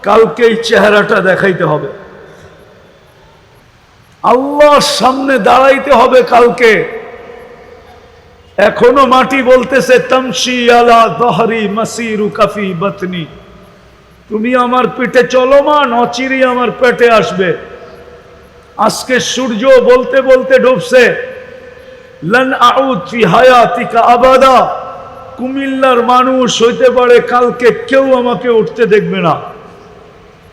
কালকে এই চেহারাটা দেখাইতে হবে, আল্লাহর সামনে দাঁড়াইতে হবে কালকে। এখনো মাটি বলতেছে তামশি আলা দহরি মাসিরু কাফি বাতনি, তুমি আমার পেটে চলমান, অচিরেই আমার পেটে আসবে। আজকে সূর্য বলতে বলতে ডুবছে, লান আউদ ফি হায়াতিকা আবাদা, কুমিল্লার মানুষ হইতে পারে কালকে কেউ আমাকে উঠতে দেখবে না।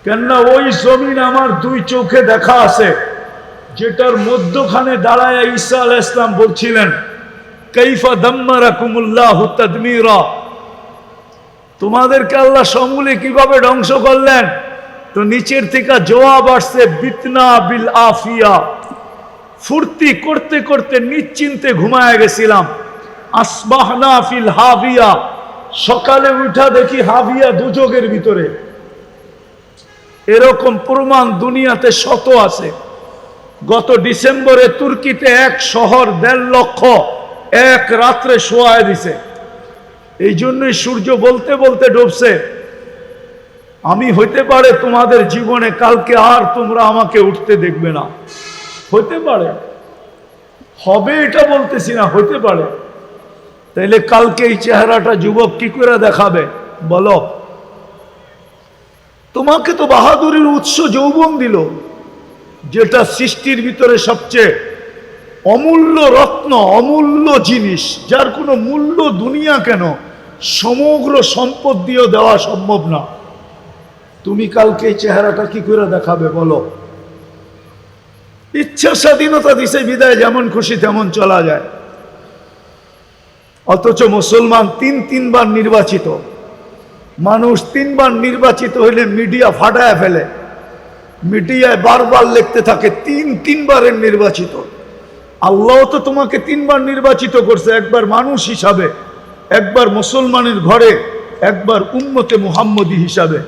কেননা ওই জমিন আমার দুই চোখে দেখা আছে, যেটার মধ্যখানে দাঁড়ায় ঈসা আলাইহিস সালাম বলছিলেন কাইফা দাম্মারাকুমুল্লাহু তাদমীরা, তোমাদেরকে আল্লাহ সমূলে কিভাবে ধ্বংস করলেন। তো নিচের থেকে জবাব আসছে বিতনা বিল আফিয়া, ফুর্তি করতে করতে নিশ্চিন্তে ঘুমায় গেছিলাম। আসবাহনা ফিল হাবিয়া, সকালে উঠা দেখি হাবিয়া দুযোগের ভিতরে। এরকম প্রমাণ দুনিয়াতে শত আছে। গত ডিসেম্বরে তুর্কিতে এক শহর 1.5 লক্ষ এক রাত্রে শোয়ায় দিছে। এই জন্যই সূর্য বলতে বলতে ডুবছে, আমি হইতে পারে তোমাদের জীবনে কালকে আর তোমরা আমাকে উঠতে দেখবে না। হইতে পারে, হবে এটা বলতেছি না, হইতে পারে। তাইলে কালকে এই চেহারাটা যুবক কি করে দেখাবে বলো? তোমাকে তো বাহাদুরির উৎস যৌবন দিল, যেটা সৃষ্টির ভিতরে সবচেয়ে অমূল্য রত্ন, অমূল্য জিনিস, যার কোনো মূল্য দুনিয়া কেন সমগ্র সম্পদ দিয়েও দেওয়া সম্ভব না। তুমি কালকে এই চেহারাটা কি করে দেখাবে বলো? ইচ্ছা স্বাধীনতা দিছে বিদায় যেমন খুশি তেমন চলা যায়। অথচ মুসলমান 3-3 বার নির্বাচিত মানুষ, 3 বার নির্বাচিত হইলে মিডিয়া ফাটায় ফেলে, মিডিয়ায় বারবার লিখতে থাকে 3 বারের নির্বাচিত। আল্লাহ তো তোমাকে 3 বার নির্বাচিত করছে, একবার মানুষ হিসাবে, একবার মুসলমানের ঘরে, একবার উম্মতে মুহাম্মদী হিসাবে।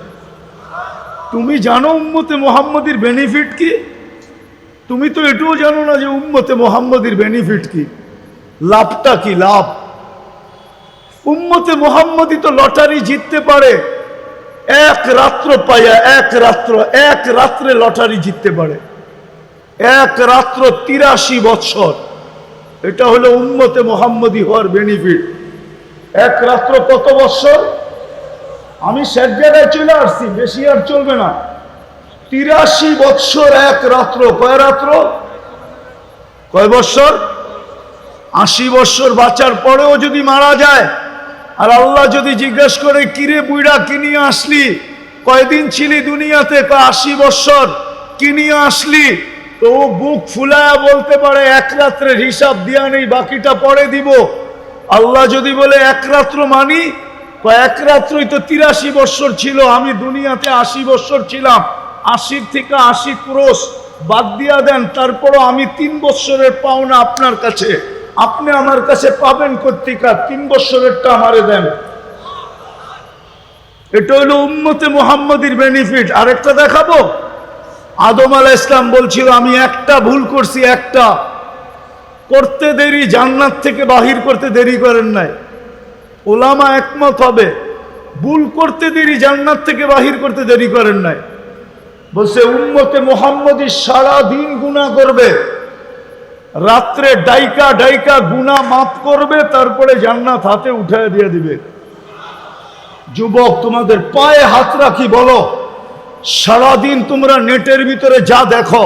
তুমি জানো উম্মতে মুহাম্মদীর বেনিফিট কি? তুমি তো এটাও জানো না যে উম্মতে মুহাম্মদীর বেনিফিট কি, লাভটা কি। লাভ, উম্মতে মুহাম্মদী তো লটারি জিততে পারে, এক রাত্র পাইয়া, এক রাত্রে লটারি জিততে পারে, এক রাত্র 83 বৎসর। এটা হলো উম্মতে মুহাম্মদী হওয়ার বেনিফিট। এক রাত্র কত বৎসর? আমি শেষ জায়গায় চলে আসছি, বেশি আর চলবে না। 83 বৎসর এক রাত্র। কয় রাত্র? কয় বৎসর? 80 বৎসর বাঁচার পরেও যদি মারা যায়, আর আল্লাহ যদি জিজ্ঞেস করে কিরে বুইড়া কি নিয়ে আসলি, কয়দিন ছিলি দুনিয়াতে? 80 বৎসর। কি নিয়ে আসলি? তো বুক ফুলায়া বলতে পারে এক রাত্রের হিসাব দিয়া নেই, বাকিটা পরে দিব। আল্লাহ যদি বলে এক রাত্র মানি, এক রাত্রই তো 83 বৎসর ছিল, আমি দুনিয়াতে 80 বৎসর ছিলাম, 80 থেকে 80 ক্রোশ বাদ দিয়া দেন, তারপরও আমি 3 বৎসরের পাওনা আপনার কাছে, আপনি আমার কাছে পাবেন কর্তিকা, 3 বৎসরেরটা আমারে দেন। এটা হলো উম্মতে মুহাম্মদীর বেনিফিট। আরেকটা দেখাবো, আদম আলাইহিস সালাম বলছিল আমি একটা ভুল করছি, একটা করতে দেরি, জান্নাত থেকে বাহির করতে দেরি করেন নাই। ওলামা একমত হবে, ভুল করতে দেরি, জান্নাত থেকে বাহির করতে দেরি করেন নাই। বলছে উম্মতে মুহাম্মদী সারা দিন গুনাহ করবে, রাত্রে ডাইকা ডাইকা গুনাহ মাফ করবে, তারপরে জান্নাত হাতে উঠায় দিয়ে দিবে। যুবক, তোমাদের পায়ে হাত রাখি, বলো সারাদিন তোমরা নেটের ভিতরে যা দেখো,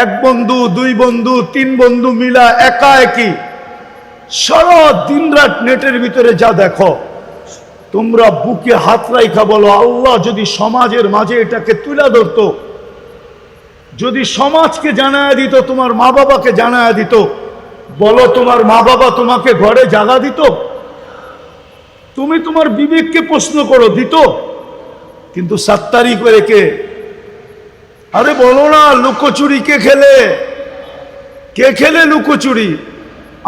এক বন্ধু, দুই বন্ধু, তিন বন্ধু মিলা একা একই সারা দিন রাত নেটের ভিতরে যা দেখো, তোমরা বুকে হাত রাইখা বলো, আল্লাহ যদি সমাজের মাঝে এটাকে তুলে ধরতো, যদি সমাজকে জানায় দিত, তোমার মা বাবাকে জানায় দিত, বলো তোমার মা বাবা তোমাকে ঘরে জাগা দিত? তুমি তোমার বিবেককে প্রশ্ন করো, দিত? কিন্তু সাত্তারি করে কে? আরে বলো না, লুকোচুরি কে খেলে? কে খেলে লুকোচুরি?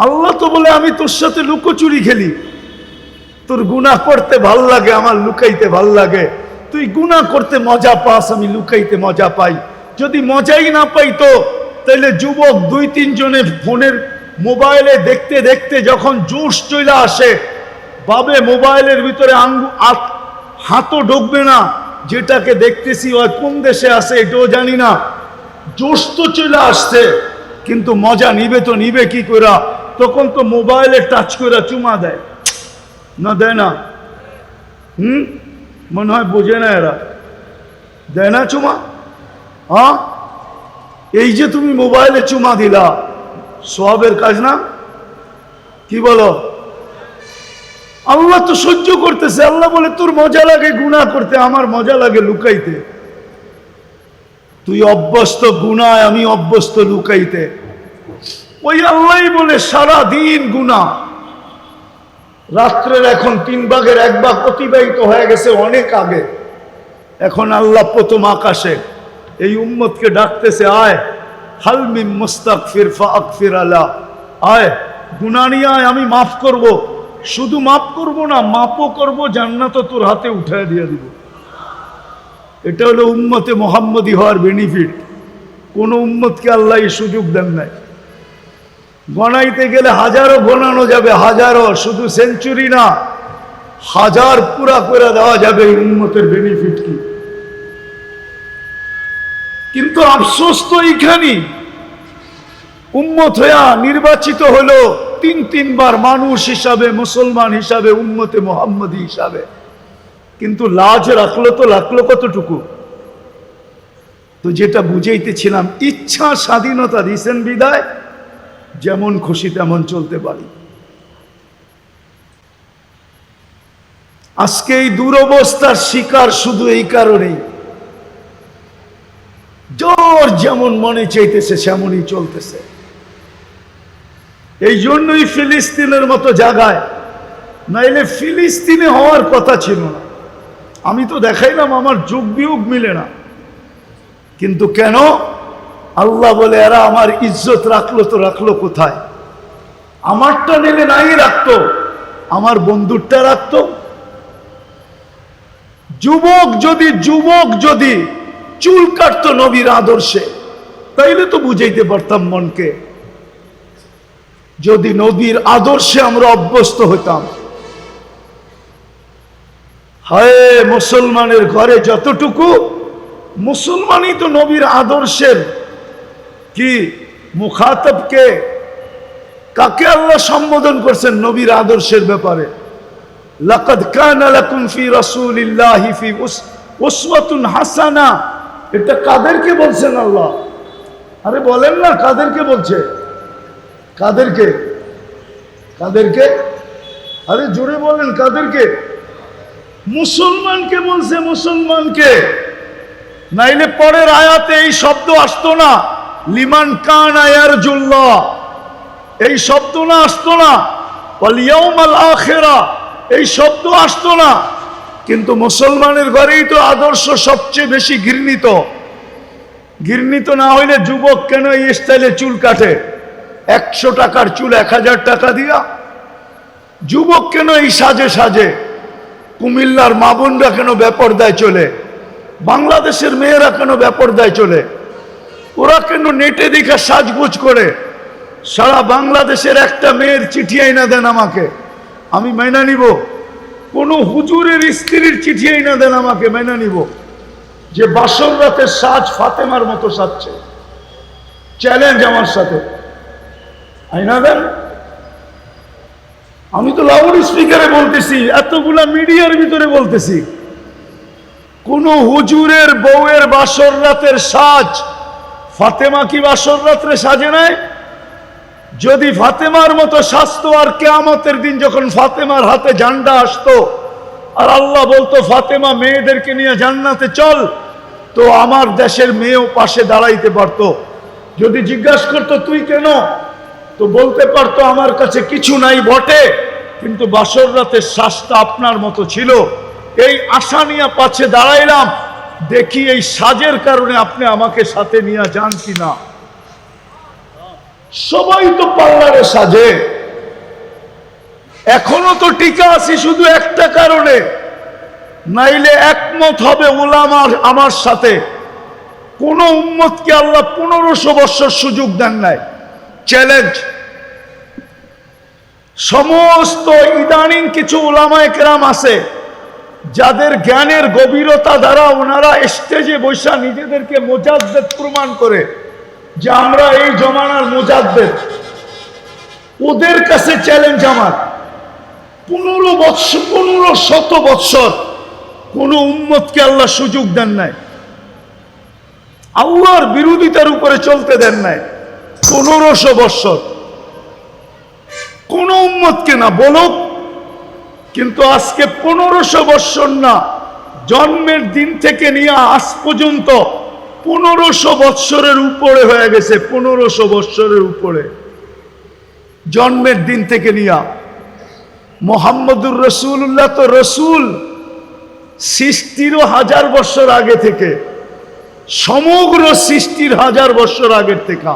আল্লাহ তো বলে আমি তোর সাথে লুকোচুরি খেলি। তোর গুনাহ করতে ভাল লাগে, আমার লুকাইতে ভাল লাগে। তুই গুনাহ করতে মজা পাস, আমি লুকাইতে মজা পাই। যদি মজাই না পাইতো তাহলে যুবক দুই তিন জনের ফোনের মোবাইলে দেখতে দেখতে যখন জোশ চলে আসে, বাবে মোবাইলের ভিতরে হাতও ঢুকবে না, যেটাকে দেখতেছি ওই কোন দেশে আছে এটাও জানি না, জোশ তো চলে আসছে, কিন্তু মজা নিবে তো নিবে কি করে? তখন তো মোবাইলে টাচ করে চুমা দেয় না, দেয় না? মনে হয় বোঝে না এরা, দেয় না চুমা? হ্যাঁ, এই যে তুমি মোবাইলে চুমা দিলা, সওয়াবের কাজ না? কি বলো? আল্লাহ তো সহ্য করতেছে। আল্লাহ বলে তোর মজা লাগে গুনাহ করতে, আমার মজা লাগে লুকাইতে। তুই অভ্যস্ত গুনায়, আমি অভ্যস্ত লুকাইতে। ওই আল্লাহ বলে সারা দিন গুনাহ। রাত্রের এখন 3 ভাগের 1 ভাগ অতিবাহিত হয়ে গেছে অনেক আগে। এখন আল্লাহ প্রথম আকাশে এই উম্মতকে ডাকতেছে, আয় হাল মিন মুস্তাগফির ফাগফির আলা, আয় গুনাহ নিয়ে আয়, আমি মাফ করব। শুধু মাফ করব না, মাপও করব, জান্নাত তোর হাতে উঠায় দিয়ে দিব। এটা হলো উম্মতে মুহাম্মদী হওয়ার বেনিফিট। কোন উম্মতকে আল্লাহ এই সুযোগ দেন নাই। গণাইতে গেলে হাজারো গণানো যাবে, হাজারো, শুধু সেঞ্চুরি না, 1000 পুরা করে দেওয়া যাবে এই উম্মতের বেনিফিট কি। কিন্তু আফসোস তো এইখানেই, উম্মত হইয়া নির্বাচিত হলো 3 বার মানুষ হিসাবে, মুসলমান হিসাবে, উম্মতে মুহাম্মদী হিসাবে, কিন্তু লাজ রাখলো তো রাখলো কতটুকু? তো যেটা বুঝাইতেছিলাম, ইচ্ছা স্বাধীনতা দিয়েছেন বিদায় যেমন খুশি তেমন চলতে পারি। আজকে এই দুরবস্থার শিকার শুধু এই কারণেই, জ্বর যেমন মনে চাইতেছে সেমনই চলতেছে। এই জন্যই ফিলিস্তিনের মতো জায়গায়, নাইলে ফিলিস্তিনে হওয়ার কথা ছিল না। আমি তো দেখাইলাম আমার যোগ বিয়োগ মিলে না, কিন্তু কেন? আল্লাহ বলে এরা আমার ইজ্জত রাখলো তো রাখলো কোথায়? আমারটা নিলে নাই রাখতো, আমার বন্ধুরটা রাখতো। যুবক যদি চুল কাটতো নবীর আদর্শে, তাইলে তো বুঝাইতে পারতাম মনকে। যদি নবীর আদর্শে আমরা অভ্যস্ত হইতাম। হায়, মুসলমানের ঘরে যতটুকু, মুসলমানই তো নবীর আদর্শের কি মুখাতবকে, কাকে আল্লাহ সম্বোধন করছেন নবীর আদর্শের ব্যাপারে? লাকাদ কানা লাকুম ফি রাসূলিল্লাহি ফি উসওয়াতুন হাসানা। এটা কাদেরকে বলছেন আল্লাহ? আরে বলেন না, কাদেরকে বলছে? কাদেরকে? কাদেরকে? আরে জোরে বলেন, কাদেরকে? মুসলমানকে বলছে, মুসলমানকে। নাইলে পরের আয়াতে এই শব্দ আসতো না, লিমান কানা ইয়ারজুল্লাহ, এই শব্দ না আসতো না, ওয়াল ইয়াউমাল আখিরা এই শব্দ আসতো না। কিন্তু মুসলমানের ঘরেই তো আদর্শ সবচেয়ে বেশি ঘৃণিত। ঘৃণিত না হইলে যুবক কেন এই স্টাইলে চুল কাটে? 100 টাকার চুল 1000 টাকা দিয়া। যুবক কেন এই সাজে সাজে? কুমিল্লার মা বোনরা কেন বেপরদায় চলে? বাংলাদেশের মেয়েরা কেন বেপরদায় চলে? ওরা কেন নেটে দেখা সাজগোজ করে? সারা বাংলাদেশের একটা মেয়ের চিঠি আইনা দেন আমাকে, আমি মাইনা নিব। কোন হুজুরের স্ত্রীর চিঠি আইনা দেন আমাকে, মাইনা নিব। যে বাসর রাতের সাজ ফাতেমার মতো সাজছে, চ্যালেঞ্জ আমার সাথে। আইনা দেন। আমি তো লাউড স্পিকারে বলতেছি, এতগুলা মিডিয়ার ভিতরে বলতেছি। কোন হুজুরের বউয়ের বাসর রাতের সাজ ফাতেমা কি বাসর রাত্রে সাজে নাই? যদি ফাতেমার মতো সাজতো, আর কিয়ামতের দিন যখন ফাতেমার হাতে ঝান্ডা আসতো আর আল্লাহ বলতো ফাতেমা মেয়েদেরকে নিয়ে জান্নাতে চল, তো আমার দেশের মেয়েও পাশে দাঁড়াইতে পারতো। যদি জিজ্ঞাসা করতো তুই কেন, তো বলতে পারতো আমার কাছে কিছু নাই বটে, কিন্তু বাসর রাতের শ্বাসটা আপনার মতো ছিল। এই আশা নিয়ে পাশে দাঁড়াইলাম, দেখি এই সাজের কারণে আপনি আমাকে সাথে নিয়ে যান কিনা। সবাই তো পার্লারে সাজে, এখনো তো টিকা আছি শুধু একটা কারণে, নাইলে একমত হবে উলামার আমার সাথে। কোন উম্মতকে আল্লাহ 1500 বছর সুযোগ দেন নাই। চ্যালেঞ্জ সমস্ত ইদানিং কিছু উলামায়ে কেরাম আছে যাদের জ্ঞানের গভীরতা দ্বারা ওনারা স্টেজে বসা নিজেদেরকে মুজাদ্দেদ প্রমাণ করে যে আমরা এই জমানার মুজাদ্দেদ। ওদের কাছে চ্যালেঞ্জ আমার, 1500 বৎসর কোন উম্মতকে আল্লাহ সুযোগ দেন নাই, আল্লাহর বিরোধিতার উপরে চলতে দেন নাই। 1500 বৎসর কোন উম্মতকে না বলুক, কিন্তু আজকে 1500 বৎসর না, জন্মের দিন থেকে নিয়ে আজ পর্যন্ত 1500 বৎসরের উপরে হয়ে গেছে। 1500 বৎসরের উপরে জন্মের দিন থেকে নিয়ে। মুহাম্মদুর রাসূলুল্লাহ তো রসুল সৃষ্টিরও 1000 বৎসর আগে থেকে, সমগ্র সৃষ্টির 1000 বৎসর আগের থেকে।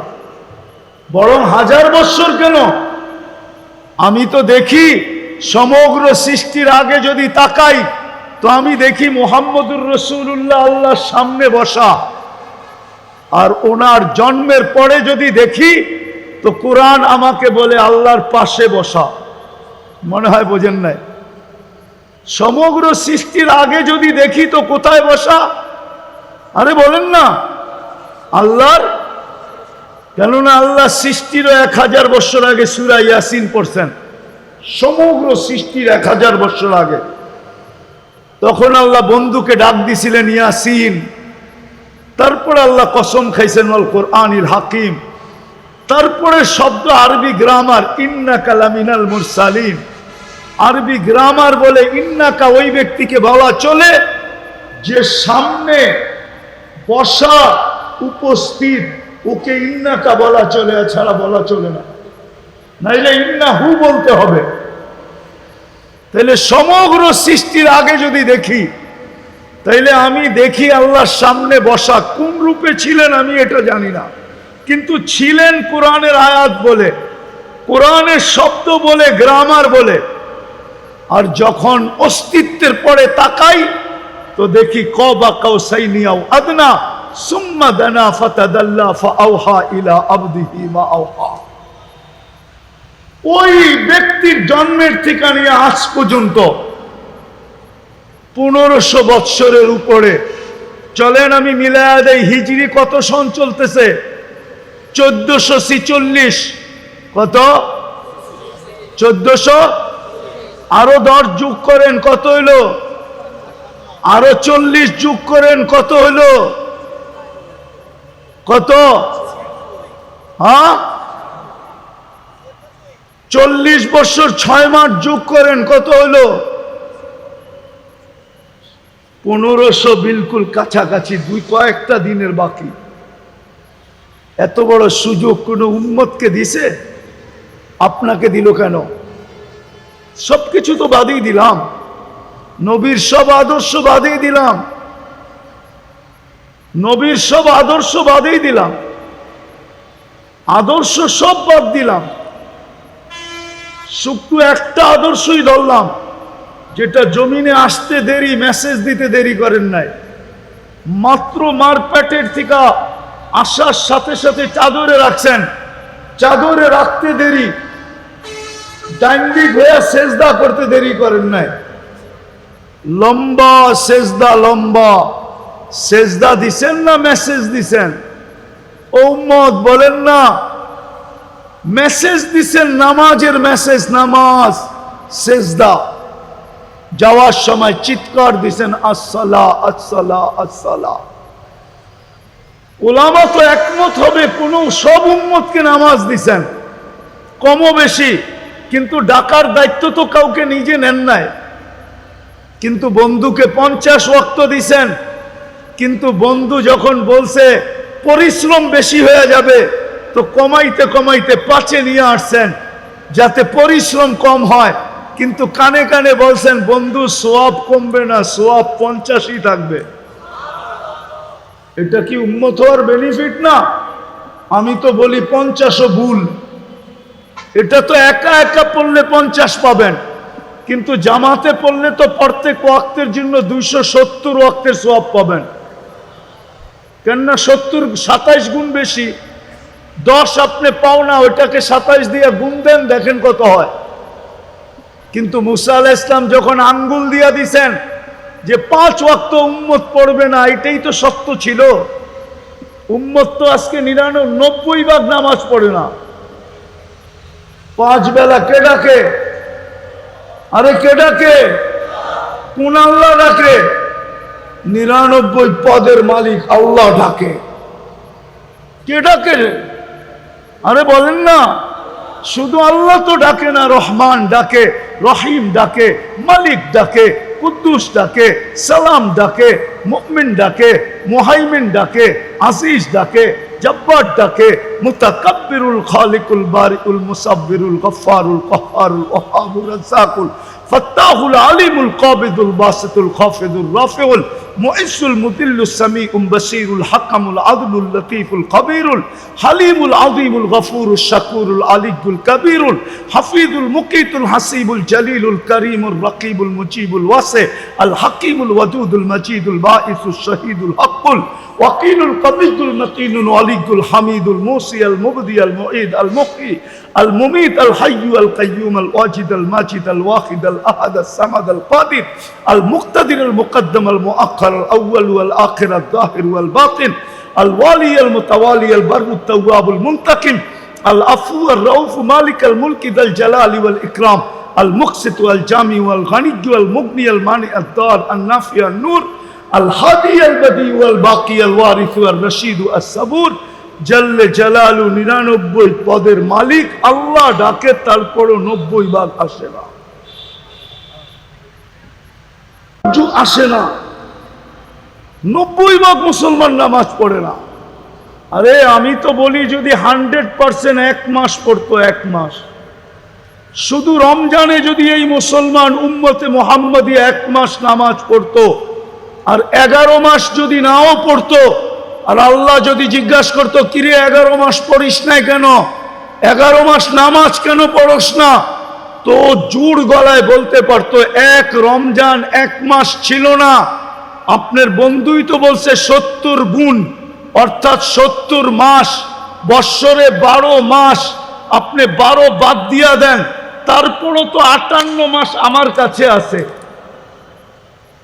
বরং 1000 বৎসর কেন, আমি তো দেখি সমগ্র সৃষ্টির আগে যদি তাকাই তো আমি দেখি মুহাম্মদুর রাসূলুল্লাহ আল্লাহর সামনে বসা, আর ওনার জন্মের পরে যদি দেখি তো কোরআন আমাকে বলে আল্লাহর পাশে বসা। মনে হয় বোঝেন নাই? সমগ্র সৃষ্টির আগে যদি দেখি তো কোথায় বসা? আরে বলেন না আল্লাহর। কেননা আল্লাহ সৃষ্টিরও 1000 বছর আগে সূরা ইয়াসিন পড়ছেন, সমগ্র সৃষ্টির 1000 বছর আগে। তখন আল্লাহ বন্ধুকে ডাক দিছিলেন ইয়াসিন, তারপরে আল্লাহ কসম খাইছেন ওয়াল কোরআনিল হাকিম, তারপরে শব্দ আরবি গ্রামার ইন্নাকা লামিনাল মুরসালিন। আরবি গ্রামার বলে ইন্নাকা ওই ব্যক্তিকে বলা চলে যে সামনে বসা উপস্থিত, ওকে ইন্নাকা বলা চলে, ছাড়া বলা চলে না, নাইলে ইন্নাহু বলতে হবে। তাইলে সমগ্র সৃষ্টির আগে যদি দেখি, তাইলে আমি দেখি আল্লাহর সামনে বসা। কোন রূপে ছিলেন আমি এটা জানি না, কিন্তু ছিলেন কোরআনের আয়াত বলে, কোরআনের শব্দ বলে, গ্রামার বলে। আর যখন অস্তিত্বের পরে তাকাই তো দেখি কবা কাউসাইনি আও আদনা সুম্মা দানা ফাতাদাল্লা ফাআওহা ইলা আবদিহি মা আওহা। ওই ব্যক্তির জন্মের থেকে নিয়ে আজ পর্যন্ত 1500 বৎসরের উপরে। চলেন আমি মিলায়া দেই, হিজরি কত সন চলতেছে? 1446। কত? 1400। আরো 10 যোগ করেন, কত হইল? আরো 40 যোগ করেন, কত হইল? কত? হ্যাঁ, 40 বছর 6 মাস যোগ করেন, কত হইল? 1500। বিলকুল কাছাকাছি, কয়েকটা দিনের বাকি। এত বড় সুযোগ কোন উম্মতকে দিছে? আপনাকে দিল কেন? সবকিছু তো বাদই দিলাম, নবীর সব আদর্শ বাদই দিলাম, নবীর সব আদর্শ বাদই দিলাম, আদর্শ সব বাদ দিলাম, শুধু একটা আদর্শই ধরলাম, যেটা জমিনে আসতে দেরি, মেসেজ দিতে দেরি করেন নাই। মাত্র মারপ্যাটের থেকে আসার সাথে সাথে চাদরে রাখছেন, চাদরে রাখতে দেরি, ডাইন্ডিক হয়ে সেজদা করতে দেরি করেন নাই। লম্বা সেজদা, লম্বা সেজদা দিছেন না মেসেজ দিছেন? ও উম্মত বলেন না, মেসেজ দিছেন, নামাজের মেসেজ, নামাজ সেজদা, যাওয়ার সময় চিৎকার দিছেন আসসালা আসসালা আসসালা। উলামা তো একমত হবে, কোন সব উম্মতকে নামাজ দিছেন কমও বেশি, কিন্তু ডাকার দায়িত্ব তো কাউকে নিজে নেন নাই। কিন্তু বন্ধুকে 50 ওয়াক্ত দিছেন, কিন্তু বন্ধু যখন বলছে পরিশ্রম বেশি হয়ে যাবে, তো কমাইতে কমাইতে 5-এ নিয়ে আসছেন যাতে পরিশ্রম কম হয়, কিন্তু কানে কানে বলছেন বন্ধু সওয়াব কমবে না, সওয়াব 50ই থাকবে। এটা কি উম্মত হওয়ার বেনিফিট না? আমি তো বলি 50ও ভুল। এটা তো একা একা পড়লে 50 পাবেন, কিন্তু জামাতে পড়লে তো প্রত্যেক ওয়াক্তের জন্য 270 ওয়াক্তের সওয়াব পাবেন। কেননা 70 27 গুণ বেশি, 10 আপনি পাও না, ওইটাকে 27 দিয়ে গুণ দেন, দেখেন কত হয়। কিন্তু মুসা আলাইহিস সালাম যখন আঙ্গুল দিয়া দিছেন যে 5 ওয়াক্ত উম্মত পড়বে না, এটাই তো সত্য ছিল। উম্মত তো আজকে 99% নামাজ পড়ে না। 5 বেলা কে ডাকে? আরে কে ডাকে? কোন আল্লাহ ডাকে? 99 পদের মালিক আল্লাহ ডাকে। কে ডাকে? আরে বলেন না, শুধু আল্লাহ তো ডাকে না, রহমান ডাকে, রহিম ডাকে, মালিক ডাকে, কুদ্দুস ডাকে, সালাম ডাকে, মুমিন ডাকে, মুহাইমিন ডাকে, আজিজ ডাকে, জব্বার ডাকে, মুতাকাব্বিরুল খালিকুল বারিকুল মুসাব্বিরুল গফফারুল কহ্হারুল ওয়াহাবুর রাজ্জাকুল ফাত্তাহুল আলিমুল কাবিদুল বাসিতুল খাফিদুর রাফিউল মুইসুল মুদিল্লুস সামিউল বাসীরুল হাকামুল আদলুল লতীফুল কবীরুল হালিমুল আযীমুল গফুরুশ শাকুরুল আলিয়ুল কবীরুল হাফিজুল মুকিতুল হাসিবুল জলিলুল করিমুর রকিবুল মুজিবুল ওয়াসি আল হাকিমুল ওয়াদুদুল মজিদুল বাঈসুশ শহীদুল হকুল ওয়াকিলুল কবিদুল মতিনুল ওয়ালিয়ুল হামিদুল মুসি আল মুবদি আল মুঈদ আল মুহয়ি আল মুমীত আল হাইয়্যু আল কাইয়্যুম আল ওয়াজিদ আল মাজিদ আল ওয়াহিদ আল আহাদ আল সামাদ আল কাদির আল মুক্তাদির আল মুকদ্দম আল মুআক্খার আল আউয়াল ওয়াল আখির আল যাহির ওয়াল বাতিন আল ওয়ালি আল মুতাওয়ালি আল বাররু তাওয়াব আল মুনতাকিম আল আফু আর রাউফ মালিক আল মুলকি যাল জালালি ওয়াল ইকরাম আল মুকসিত ওয়াল জামি ওয়াল গানিয়্যু আল মুগনি আল মানি আদ দার আন নাফি আন নূর আল হাদি আল বদি ওয়াল বাকি আল ওয়ারিস ওয়াল রশিদ আস সাবুর জল্লে জালালু 99 পদের মালিক আল্লাহ ডাকে, তারপরও 90 ভাগ আসে না, আসে না। 90 ভাগ মুসলমান নামাজ পড়ে না। আরে আমি তো বলি যদি 100% 1 মাস পড়তো, 1 মাস শুধু রমজানে যদি এই মুসলমান উম্মতে মুহাম্মাদি 1 মাস নামাজ পড়তো, আর 11 মাস যদি নাও পড়তো, আর আল্লাহ যদি জিজ্ঞাসা করতো কিরে 11 মাস পড়িস নাই কেন, 11 মাস নামাজ কেন পড়স না, তো জোর গলায় বলতে পারতো 1 রমজান 1 মাস ছিল না। আপনার বন্ধুই তো বলছে 70 গুণ, অর্থাৎ 70 মাস, বৎসরে 12 মাস, আপনি 12 বাদ দিয়া দেন, তারপরও তো 58 মাস আমার কাছে আছে।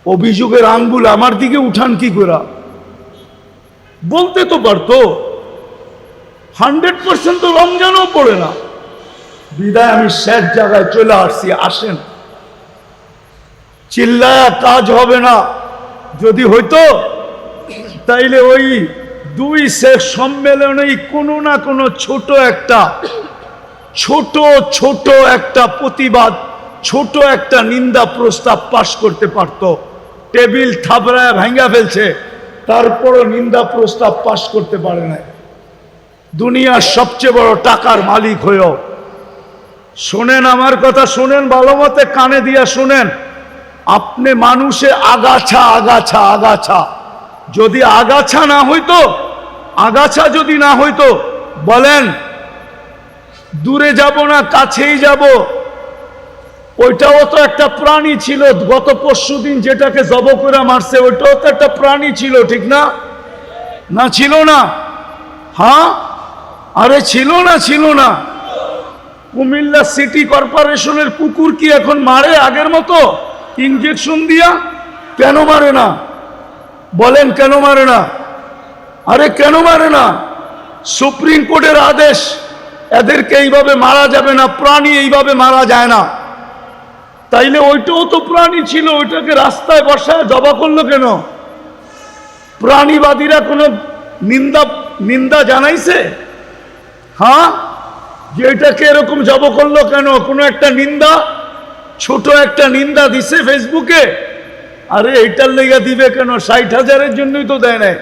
অভিযোগের আঙ্গুল আমার দিকে উঠান কি করে? বলতে তো পারতো 100% তো রমজানও পড়ে না। বিদায় আমি শেষ জায়গায় চলে আসছি, আসেন। চিল্লায়া কাজ হবে না, যদি হইতো তাইলে ওই 2 শেষ সম্মেলনেই কোনো না কোনো ছোট একটা প্রতিবাদ, ছোট একটা নিন্দা প্রস্তাব পাশ করতে পারতো। টেবিল থাবড়ায় ভাঙ্গা ফেলছে, তারপরও নিন্দা প্রস্তাব পাশ করতে পারে না। দুনিয়ার সবচেয়ে বড় টাকার মালিক হয়েও, শোনেন আমার কথা, শোনেন ভালো মতে, কানে দিয়া শোনেন। আপনি মানুষে আগাছা আগাছা আগাছা, যদি আগাছা না হইতো, আগাছা যদি না হইতো, বলেন দূরে যাব না কাছেই যাব, ওইটাও তো একটা প্রাণী ছিল। গত পরশুদিন যেটাকে জব করে মারছে, ওইটাও তো একটা প্রাণী ছিল, ঠিক না? না ছিল না? হ্যাঁ, আরে ছিল না, ছিল না? কুমিল্লা সিটি কর্পোরেশনের কুকুর কি এখন মারে আগের মতো ইনজেকশন দিয়া? কেন মারে না? বলেন কেন মারে না? আরে কেন মারে না? সুপ্রিম কোর্টের আদেশ, এদেরকে এইভাবে মারা যাবে না, প্রাণী এইভাবে মারা যায় না। তাইলে ওইটাও তো প্রাণী ছিল, ওইটাকে রাস্তায় বসায় জবা করলো কেন? প্রাণীবাদীরা কোনো নিন্দা জানাইছে? হ্যাঁ, যে এটাকে এরকম জব করলো কেন? কোনো একটা নিন্দা, ছোট একটা নিন্দা দিছে ফেসবুকে? আরে এইটার লেগে দিবে কেন? 60,000-এর জন্যই তো দেয় নাই।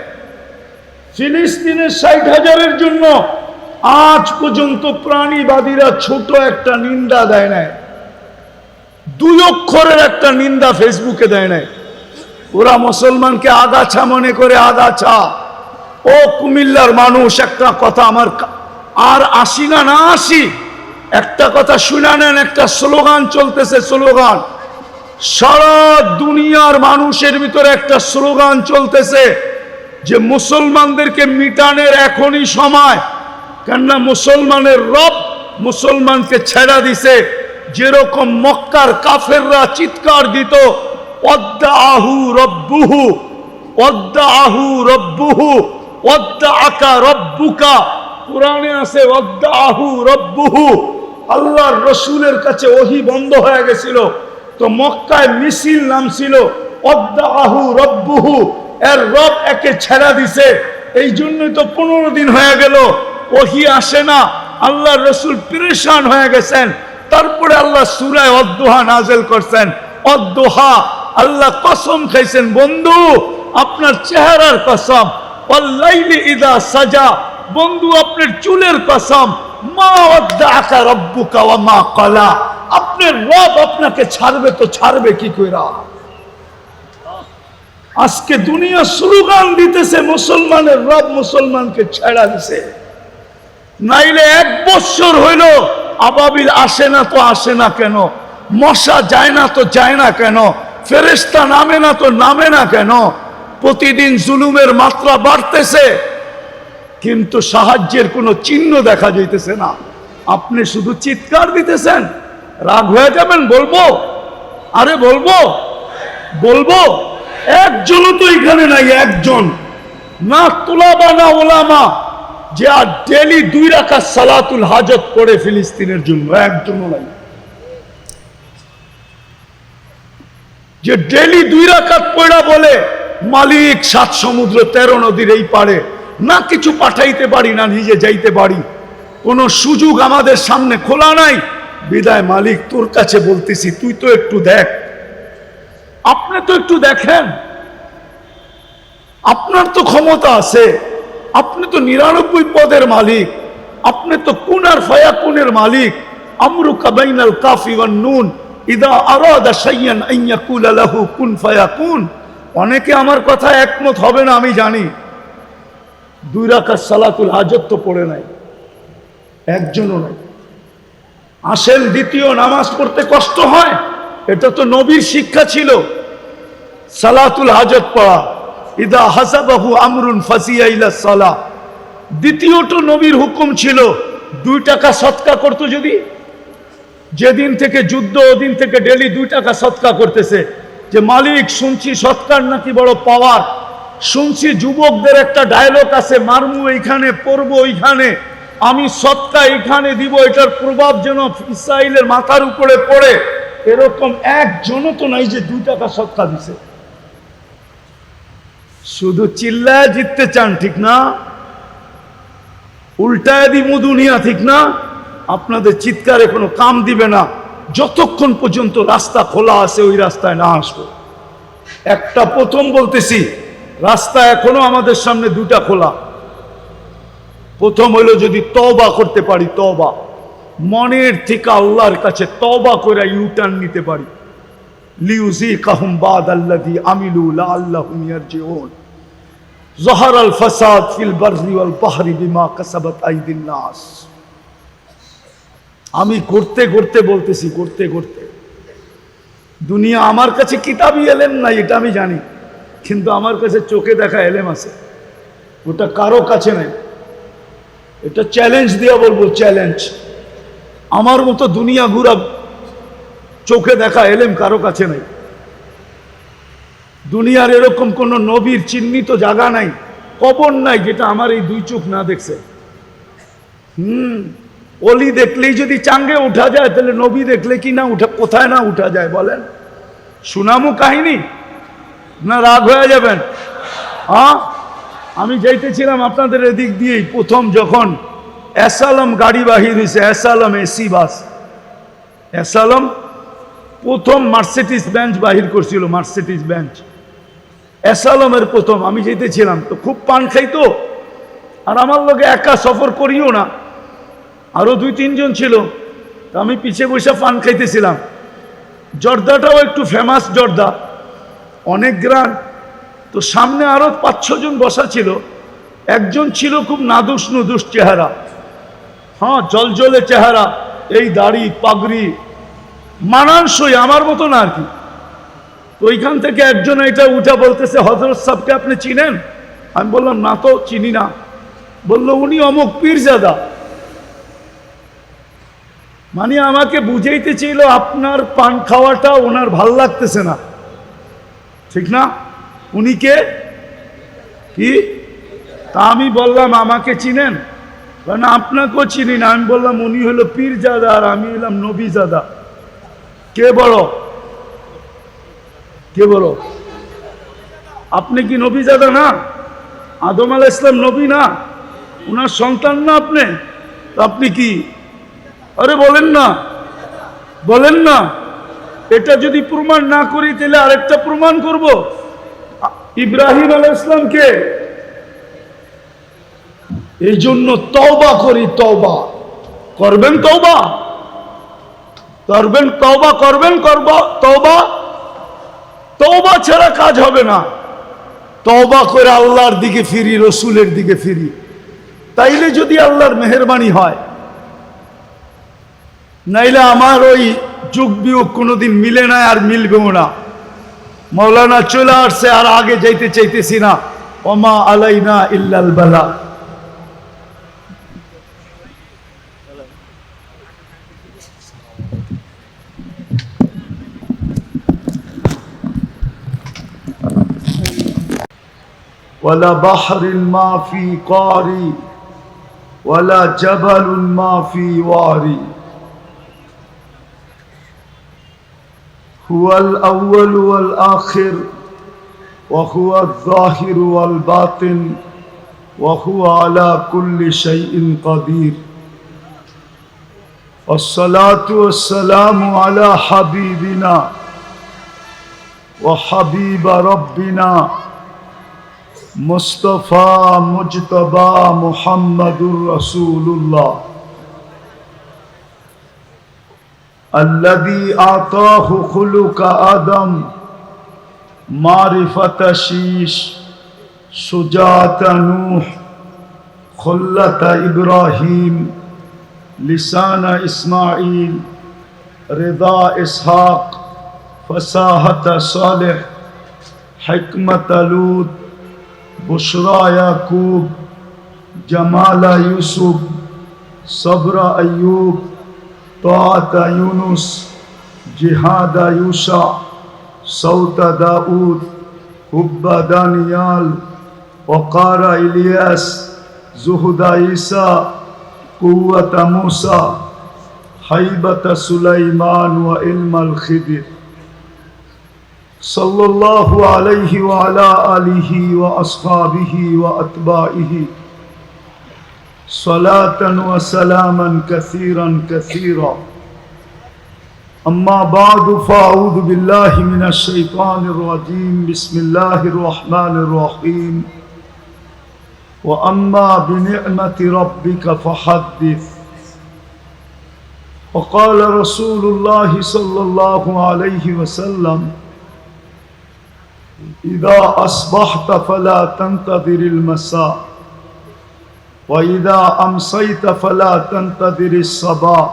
ফিলিস্তিনের 60,000-এর জন্য আজ পর্যন্ত প্রাণীবাদীরা ছোট একটা নিন্দা দেয় নাই, 2 অক্ষরের একটা নিন্দা ফেসবুকে দেয় নাই। ওরা মুসলমানকে আগাছা মনে করে, আগাছা। ও কুমিল্লার মানুষ, একটা কথা আমার আর আসি না আসি, একটা কথা শুনে নেন। একটা স্লোগান চলতেছে, স্লোগান সারা দুনিয়ার মানুষের ভিতরে একটা স্লোগান চলতেছে যে মুসলমানদেরকে মিটানের এখনই সময়। কেননা মুসলমানের রব মুসলমানকে ছেড়া দিছে। যেরকম মক্কার কাফেররা চিৎকার দিত, ওয়াদ্দাআহু রব্বুহু, ওয়াদ্দাআহু রব্বুহু, ওয়াদ্দাআকা রব্বুকা। কুরআনে আছে ওয়াদ্দাআহু রব্বুহু। আল্লাহর রাসূলের কাছে ওহী বন্ধ হয়ে গেছিল, তো মক্কায় মিছিল নামছিল ওয়াদ্দাআহু রব্বুহু, এর রব একে ছেড়া দিছে। এই জন্যই তো 15 দিন হয়ে গেল ওহী আসে না, আল্লাহর রাসূল পেরেশান হয়ে গেছেন। তারপরে আল্লাহ সূরা ওয়াদ-দুহা নাযিল করছেন। ওয়াদ-দুহা, আল্লাহ কসম খাইছেন, বন্ধু আপনার চেহারার কসম, ওয়াল-লাইলি ইযা সাজা, বন্ধু আপনার চুলের কসম, মা ওয়াদ্দাআকা রাব্বুকা ওয়া মা ক্বালা, আপনার রব আপনাকে ছাড়বে তো ছাড়বে কি কইরা? আজকে দুনিয়া স্লোগান দিতেছে মুসলমানের রব মুসলমানকে ছেড়া দিছে। নাইলে 1 বছর হইল আবাবিল আসে না তো আসে না কেন? মশা যায় না তো যায় না কেন? ফেরেশতা নামে না তো নামে না কেন? প্রতিদিন জুলুমের মাত্রা বাড়তেছে, কিন্তু সাহায্যের কোনো চিহ্ন দেখা যাইতেছে না। আপনি শুধু চিৎকার দিতেছেন। রাগ হয়ে যাবেন? বলবো? আরে বলবো, বলবো। একজনও তো এখানে নাই, একজন না তুলাবা না ওলামা যে আর ডেলি 2 রাকাত সালাতুল হাজত পড়ে ফিলিস্তিনের জন্য, একজনও নাই। যে ডেলি 2 রাকাত পড়া বলে মালিক 7 সমুদ্র 13 নদীর এই পারে, না কিছু পাঠাইতে পারি না নিজে যাইতে পারি, কোনো সুযোগ আমাদের সামনে খোলা নাই। বিদায় মালিক তোর কাছে বলতেছি, তুই তো একটু দেখ, আপনি তো একটু দেখেন, আপনার তো ক্ষমতা আছে, আপনি তো 99 পদের মালিক, আপনি তো কুন আর ফায়াকুনের মালিক। আমরুকা বাইনাল কাফি ওয়ান নুন ইদা আরাদা শাইয়ান আন ইয়াকুলা লাহু কুন ফায়াকুন। অনেকে আমার কথা একমত হবে না আমি জানি। 2 রাকাত সালাতুল হাজত তো পড়ে নাই, একজনও নাই। আসেন, দ্বিতীয় নামাজ পড়তে কষ্ট হয়, এটা তো নবীর শিক্ষা ছিল, সালাতুল হাজত পড়া। ইদা হাসাবাহু আমরুন ফাসিয়া ইলা সালাহ। দ্বিতীয়টো নবীর হুকুম ছিল 2 টাকা সদকা করতো যদি। যেদিন থেকে যুদ্ধ ওদিন থেকে ডেলি 2 টাকা সদকা করতেছে। যে মালিক শুনছি সদকার নাকি বড় পাওয়ার, শুনছি যুবকদের একটা ডায়লগ আছে, মারমু এইখানে পড়বো ওইখানে, আমি সদকা এইখানে দিব, এটার প্রভাব যেন ইসরায়েলের মাথার উপরে পড়ে। এরকম একজনও তো নাই যে 2 টাকা সদকা দিছে। শুধু চিল্লায় জিততে চান, ঠিক না? উল্টায় দিব দুনিয়া, ঠিক না? আপনাদের চিৎকারে কোনো কাম দিবে না যতক্ষণ পর্যন্ত রাস্তা খোলা আছে ওই রাস্তায় না আসবো। একটা প্রথম বলতেছি, রাস্তা এখনো আমাদের সামনে 2টা খোলা। প্রথম হইল যদি তওবা করতে পারি, তওবা মনের থেকে আল্লাহর কাছে তওবা করে ইউটার্ন নিতে পারি। লিউযিকাহুম বাদাল্লাযী আমিলু লাআল্লাহুম ইয়ারজিউন। যাহারাল ফাসাদ ফিল বাররি ওয়াল বাহরি বিমা কাসাবাত আইদিন নাস। আমি করতে করতে বলতেছি, করতে করতে দুনিয়া আমার কাছে কিতাবই এলেম নাই, এটা আমি জানি, কিন্তু আমার কাছে চোখে দেখা এলেম আছে, ওটা কারো কাছে নাই। এটা চ্যালেঞ্জ দিয়া বলবো, চ্যালেঞ্জ। আমার মতো দুনিয়া ঘুরা চোখে দেখা এলেম কারো কাছে নাই। দুনিয়ার এরকম কোন নবীর চিহ্নিত জায়গা নাই, কবর নাই যেটা আমার এই 2 চোখ না দেখছে। অলি দেখলেই যদি চাঙ্গে উঠা যায়, তাহলে নবী দেখলে কি না উঠা, কোথায় না উঠা যায় বলেন? সুনামু কাহিনী না রাগ হয়ে যাবেন? আমি যাইতেছিলাম আপনাদের এদিক দিয়েই, প্রথম যখন এসালম গাড়ি বাহির হয়েছে, এসালম এসি বাস, এসালম প্রথম মার্সিডিজ বেঞ্চ বাহির করছিল, মার্সিডিজ বেঞ্চ এসালমের প্রথম। আমি যেতেছিলাম তো খুব পান খাইতো, আর আমার লোকে একা সফর করিও না, আরো 2-3 জন ছিল, তো আমি পিছিয়ে বসে পান খাইতেছিলাম। জর্দাটাও একটু ফেমাস জর্দা, অনেক গ্রান। তো সামনে আরো 5-6 জন বসা ছিল, একজন ছিল খুব নাদুস নুদুস চেহারা, হ্যাঁ জলজলে চেহারা, এই দাড়ি পাগড়ি, মানানসই আমার মতো না আর কি। তো ওইখান থেকে একজন এটা উঠা বলতেছে, হযরত সাহেবকে আপনি চিনেন? আমি বললাম না তো চিনি না। বললো উনি অমুক পীরজাদা। মানে আমাকে বুঝাইতে চাইল আপনার পান খাওয়াটা ওনার ভাল লাগতেছে না, ঠিক না? উনি কে? কি? তা আমি বললাম আমাকে চিনেন? না আপনাকেও চিনি না। আমি বললাম উনি হলো পীরজাদা আর আমি হলাম নবীজাদা। কে বড়? কে বড়? আপনি কি নবীজাদা না? আদম আলাইহিস সালাম নবী না? উনার সন্তান না আপনি? আপনি কি? আরে বলেন না, বলেন না। এটা যদি প্রমাণ না করি তাহলে আরেকটা প্রমাণ করব। ইব্রাহিম আলাইহিস সালামকে, এই জন্য তওবা করি। তওবা করবেন, তওবা করবেন, তওবা করবেন, তওবা তওবা ছাড়া কাজ হবে না। তওবা করে আল্লাহর দিকে ফিরি, রসুলের দিকে ফিরি, তাইলে যদি আল্লাহর মেহেরবানি হয়। নাইলে আমার ওই যুগ বিয়োগ কোনোদিন মিলে না, আর মিলবেও না। মৌলানা চলে আসছে, আর আগে যাইতে চাইতেছি না। ওমা আলাইনা ইল্লাল বালা। ولا بحر ما في قاري ولا جبل ما في واري هو الأول والآخر وهو الظاهر والباطن وهو على كل شيء قدير والصلاة والسلام على حبيبنا وحبيب ربنا مصطفى مجتبى محمد رسول الله الذي أعطاه خلق آدم معرفة شيش شجاعة نوح خلة إبراهيم لسان إسماعيل رضا إسحاق فصاحة صالح حكمة لوط بشرى يعقوب جمال يوسف صبر أيوب طاعة يونس جهاد يوشع صوت داود حب دانيال وقار إلياس زهد عيسى قوة موسى هيبة سليمان وعلم الخضر صلى الله عليه وعلى آله وأصحابه وأتباعه صلاة وسلاما كثيرا كثيرا أما بعد فأعوذ بالله من الشيطان الرجيم بسم الله الرحمن الرحيم وأما بنعمة ربك فحدث وقال رسول الله صلى الله عليه وسلم إذا أصبحت فلا تنتظر المساء وإذا أمسيت فلا تنتظر الصباح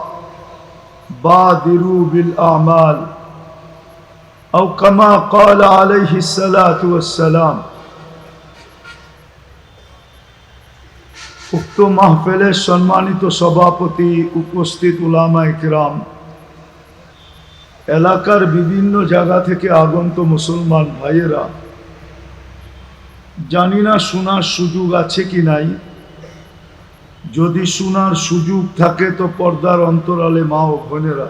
بادروا بالأعمال أو كما قال عليه الصلاة والسلام উক্ত মাহফিলের সম্মানিত সভাপতি, উপস্থিত উলামায়ে কিরাম, এলাকার বিভিন্ন জায়গা থেকে আগন্ত মুসলমান ভাইয়েরা, জানি না শোনার সুযোগ আছে কি নাই। যদি শোনার সুযোগ থাকে তো পর্দার অন্তরালে মা ও বোনেরা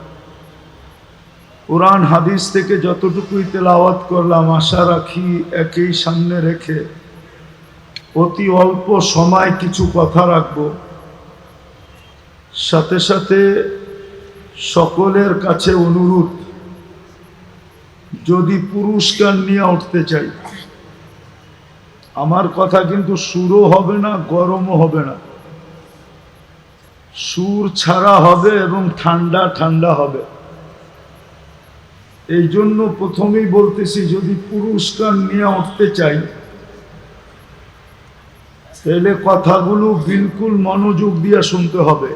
কোরআন হাদিস থেকে যতটুকুই তেলাওয়াত করলাম, আশা রাখি একই সামনে রেখে অতি অল্প সময় কিছু কথা রাখব। সাথে সাথে সকলের কাছে অনুরোধ, যদি পুরস্কার নিয়ে উঠতে চাই, আমার কথা কিন্তু সুরও হবে না, গরমও হবে না, সুর ছাড়া হবে এবং ঠান্ডা ঠান্ডা হবে। এই জন্য প্রথমেই বলতেছি, যদি পুরস্কার নিয়ে উঠতে চাই তাহলে কথাগুলো বিলকুল মনোযোগ দিয়ে শুনতে হবে।